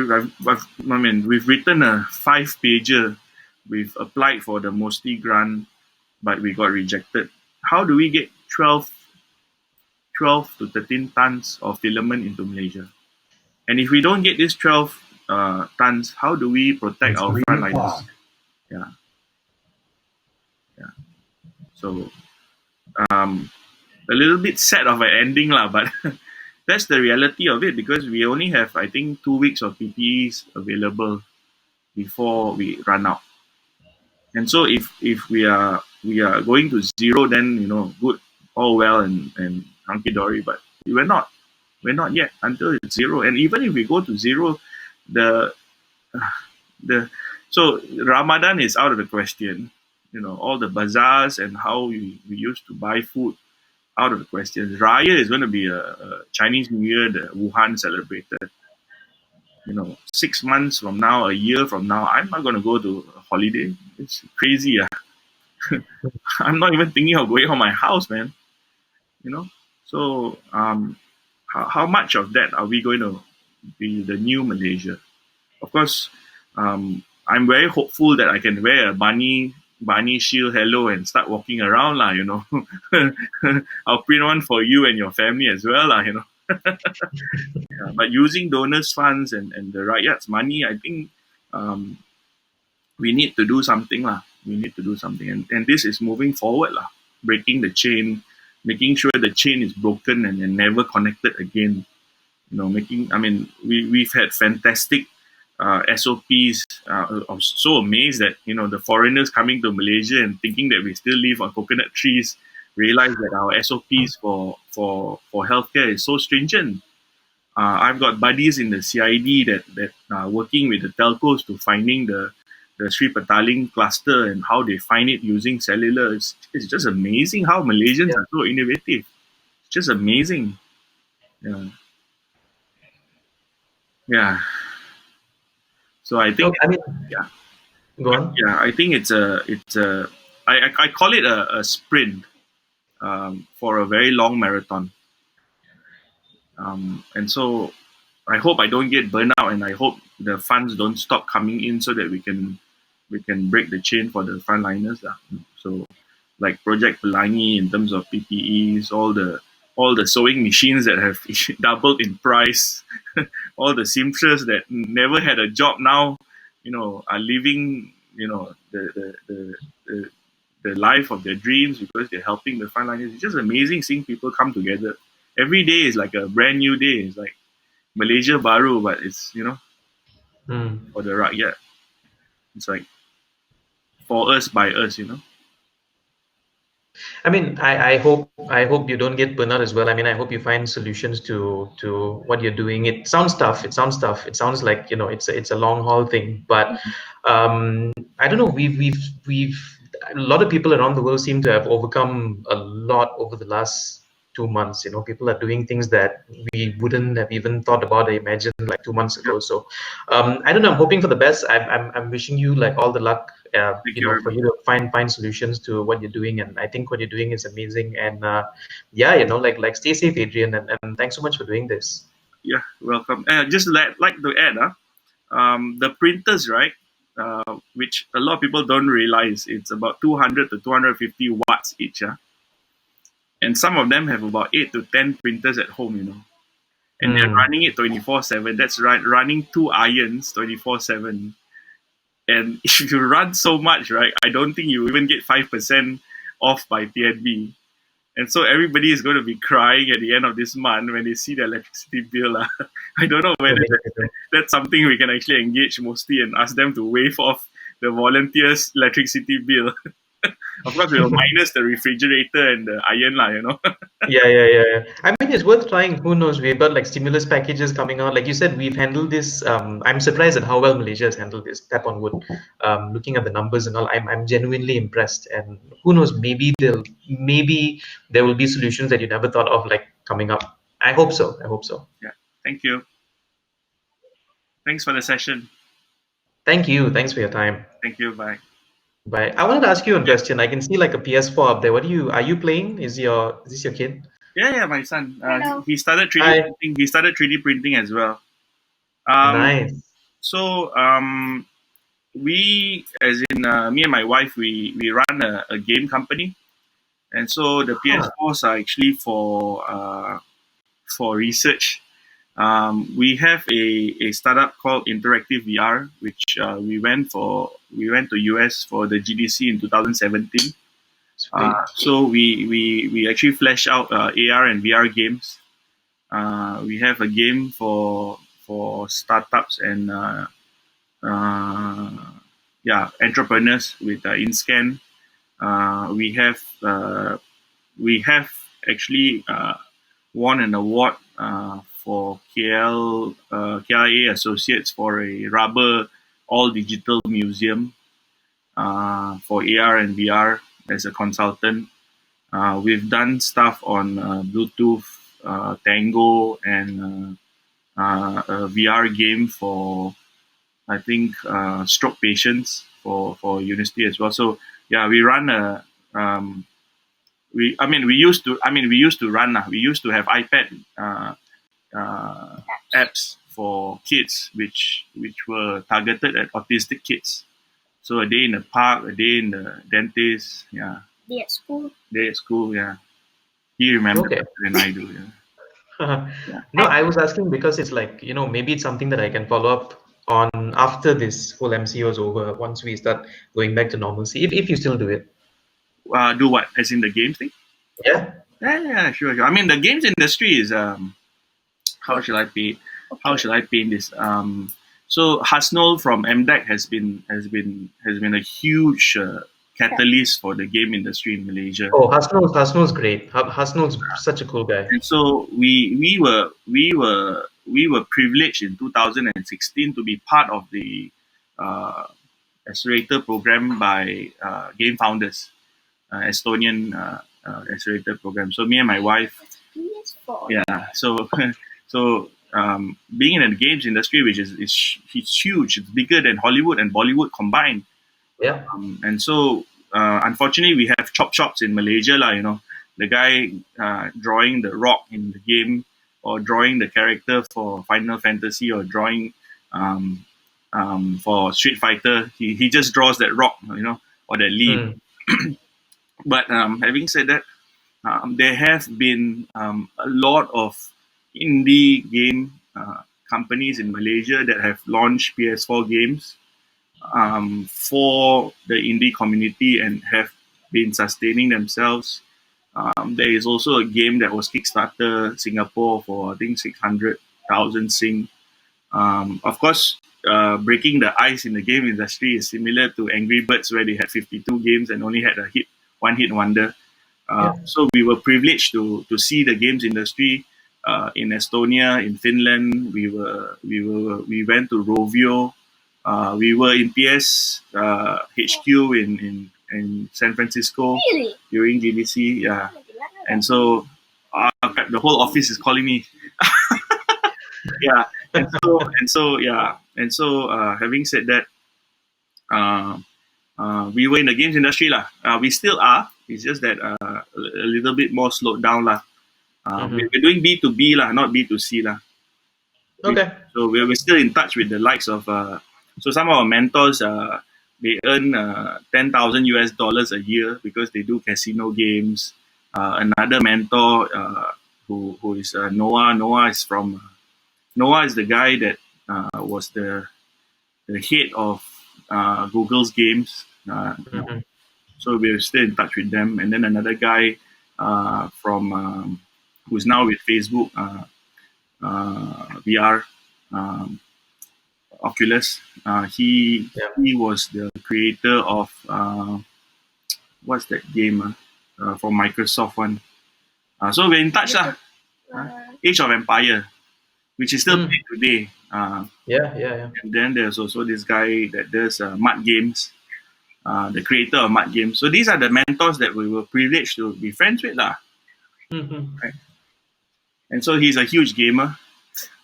mean, we've written a 5-pager. We've applied for the Mosty grant, but we got rejected. How do we get 12 to 13 tons of filament into Malaysia? And if we don't get these 12 tons, how do we protect our frontliners? Yeah, yeah. So a little bit sad of an ending, lah, but that's the reality of it, because we only have, I think, 2 weeks of PPEs available before we run out. And so if we are going to zero, then good, all well and hunky dory, but we're not yet until it's zero. And even if we go to zero, the the so Ramadan is out of the question. All the bazaars and how we used to buy food, out of the question. Raya is going to be a Chinese New Year that Wuhan celebrated. 6 months from now, a year from now, I'm not going to go to a holiday. It's crazy. I'm not even thinking of going on my house, man. So how much of that are we going to be the new Malaysia? Of course, I'm very hopeful that I can wear a bunny shield hello and start walking around lah. I'll print one for you and your family as well lah. Yeah, but using donors' funds and the rakyat's money, I think um, we need to do something lah. We need to do something, and this is moving forward lah, breaking the chain, making sure the chain is broken and never connected again. I mean, we've had fantastic SOPs. I'm so amazed that the foreigners coming to Malaysia and thinking that we still live on coconut trees realize that our SOPs for healthcare is so stringent. I've got buddies in the CID that are working with the telcos to finding the Sri Petaling cluster and how they find it using cellular. It's just amazing how Malaysians are so innovative. It's just amazing. Yeah. Yeah. So I think, I mean, yeah, go on. yeah, I think I call it a sprint for a very long marathon. And so I hope I don't get burnt out, and I hope the funds don't stop coming in so that we can break the chain for the frontliners. So like Project Pelangi in terms of PPEs, all the sewing machines that have doubled in price, all the seamsters that never had a job now, are living, the life of their dreams because they're helping the frontliners. It's just amazing seeing people come together. Every day is like a brand new day. It's like Malaysia Baru, but it's Mm. for the rakyat. It's like for us by us. I mean, I hope you don't get burnout as well. I mean, I hope you find solutions to what you're doing. It sounds tough. It sounds tough. It sounds like it's a long haul thing. But I don't know. We've a lot of people around the world seem to have overcome a lot over the last 2 months. People are doing things that we wouldn't have even thought about or imagined like 2 months ago. So I don't know. I'm hoping for the best. I'm wishing you like all the luck Thank you very for much. you to find solutions to what you're doing. And I think what you're doing is amazing. And yeah, stay safe, Adrian, and thanks so much for doing this. Yeah, welcome. Just like to add, the printers, right? Which a lot of people don't realize, it's about 200 to 250 watts each. And some of them have about 8 to 10 printers at home, and they're Hmm. running it 24/7. That's right, running two irons 24/7. And if you run so much, right, I don't think you even get 5% off by PNB. And so everybody is going to be crying at the end of this month when they see the electricity bill. I don't know whether that's something we can actually engage mostly and ask them to waive off the volunteers' electricity bill. Of course, we'll minus the refrigerator and the iron, Yeah. I mean, it's worth trying. Who knows? We've got like stimulus packages coming out. Like you said, we've handled this. I'm surprised at how well Malaysia has handled this. Tap on wood. Looking at the numbers and all, I'm genuinely impressed. And who knows? Maybe there will be solutions that you never thought of like coming up. I hope so. I hope so. Yeah. Thank you. Thanks for the session. Thank you. Thanks for your time. Thank you. Bye. Bye. I wanted to ask you a Yeah. question. I can see like a PS4 up there. Are you playing? Is this your kid? Yeah. My son. He started 3D Hi. printing. He started 3D printing as well. Um, Nice. so we, as in me and my wife, we run a game company, and so the Huh. PS4s are actually for research. We have a startup called Interactive VR, which we went to US for the GDC in 2017. Sweet. So we actually flesh out AR and VR games. We have a game for startups and uh, entrepreneurs with InScan. We have actually won an award for KLA Associates for a rubber all digital museum for AR and VR as a consultant. We've done stuff on Bluetooth, Tango, and a VR game for, I think, stroke patients for university as well. So yeah, we run a we used to run. We used to have iPad apps for kids, which were targeted at autistic kids. So a day in the park, a day in the dentist, yeah. Day at school, yeah. He remembers Okay. better than I do, yeah. Yeah. No, I was asking because it's like, maybe it's something that I can follow up on after this whole MCO is over, once we start going back to normalcy, if you still do it. Do what? As in the games thing? Yeah. Yeah, sure. I mean, the games industry is how should I pay? How should I paint this? So Hasnol from MDEC has been a huge catalyst for the game industry in Malaysia. Oh, Hasnul's great. Hasnul's such a cool guy. And so we were privileged in 2016 to be part of the uh, accelerator program by Game Founders, Estonian accelerator program. So me and my wife, yeah. So being in the games industry, which it's huge, it's bigger than Hollywood and Bollywood combined. Yeah. And so, unfortunately, we have chop shops in Malaysia, lah. The guy drawing the rock in the game, or drawing the character for Final Fantasy, or drawing um, for Street Fighter. He just draws that rock, or that lead. Mm. But having said that, there have been a lot of indie game companies in Malaysia that have launched PS4 games for the indie community and have been sustaining themselves. There is also a game that was Kickstarter Singapore for, I think, 600,000 Sing. Of course, breaking the ice in the game industry is similar to Angry Birds, where they had 52 games and only had one hit wonder. Yeah. So we were privileged to see the games industry in Estonia, in Finland. We went to Rovio. We were in PS HQ in San Francisco during GDC. Yeah, and so the whole office is calling me. Yeah, and so having said that, uh, we were in the games industry lah. We still are. It's just that a little bit more slowed down lah. We're doing B2B lah, not B2C lah. Okay. So we're still in touch with the likes of. So some of our mentors, they earn 10,000 US dollars a year because they do casino games. Another mentor who is Noah. Noah is the guy that was the head of Google's games. So we're still in touch with them. And then another guy from who's now with Facebook VR, Oculus. He was the creator of what's that game from Microsoft one. So we're in touch lah. Age of Empire, which is still played today. Yeah. And then there's also this guy that does Mud Games, the creator of Mud Games. So these are the mentors that we were privileged to be friends with lah. Right? And so he's a huge gamer.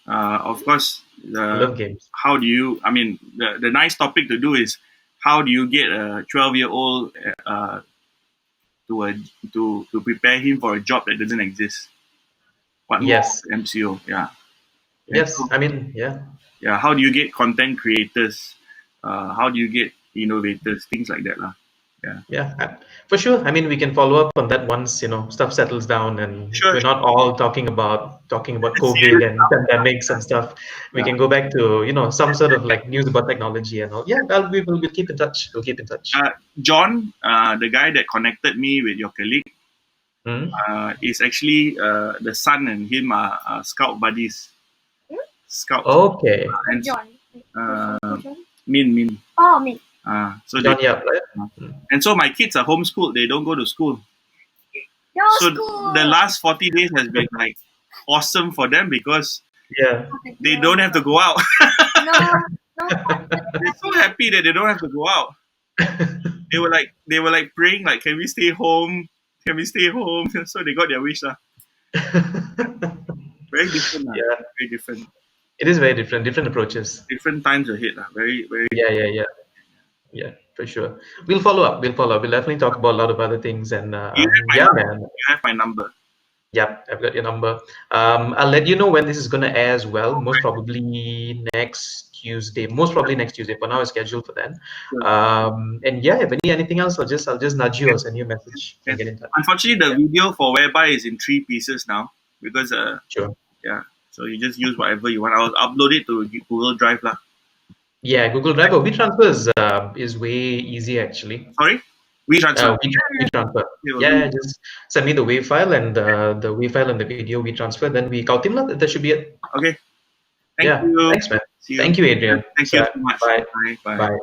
Of course, Love games. how do you? I mean, the nice topic to do is how do you get a 12-year-old to prepare him for a job that doesn't exist? What Yes. MCO? Yeah. Yes. I mean, yeah. Yeah. How do you get content creators? How do you get innovators? Things like that lah. Yeah, for sure. I mean, we can follow up on that once stuff settles down, and Sure. we're not all talking about COVID and pandemics and stuff. We can go back to some sort of like news about technology and all. Yeah, we'll keep in touch. We'll keep in touch. John, the guy that connected me with your colleague, is actually the son and him are scout buddies. Scout. Okay. And John. Min. Oh, Min. So John they, Yap, right? and so my kids are homeschooled. They don't go to school. No So school. the last 40 days has been like awesome for them because Yeah. they don't have to go out. No. They're so happy that they don't have to go out. They were like praying like, can we stay home? Can we stay home? So they got their wish lah. Very different lah. Yeah. Very different. It is very different. Different approaches. Different times ahead lah. Very. Yeah, for sure. We'll follow up. We'll definitely talk about a lot of other things. And You have my yeah, number. man. You have my number. Yeah, I've got your number. I'll let you know when this is going to air as well. Most probably next Tuesday. For now, it's scheduled for then. And yeah, if anything else, I'll just nudge you or send you a message and get in touch. Unfortunately, the video for Whereby is in 3 pieces now because Sure. yeah. So you just use whatever you want. I'll upload it to Google Drive lah. Yeah, Google Drive or WeTransfer is way easy actually. Sorry, WeTransfer. WeTransfer. Yeah, just send me the WAV file and the WAV file and the video WeTransfer. Then we call TeaMa. That should be it. Okay. Thank you. Thanks, man. See you. Thank you, Adrian. Thank you so much. Bye. Bye. Bye.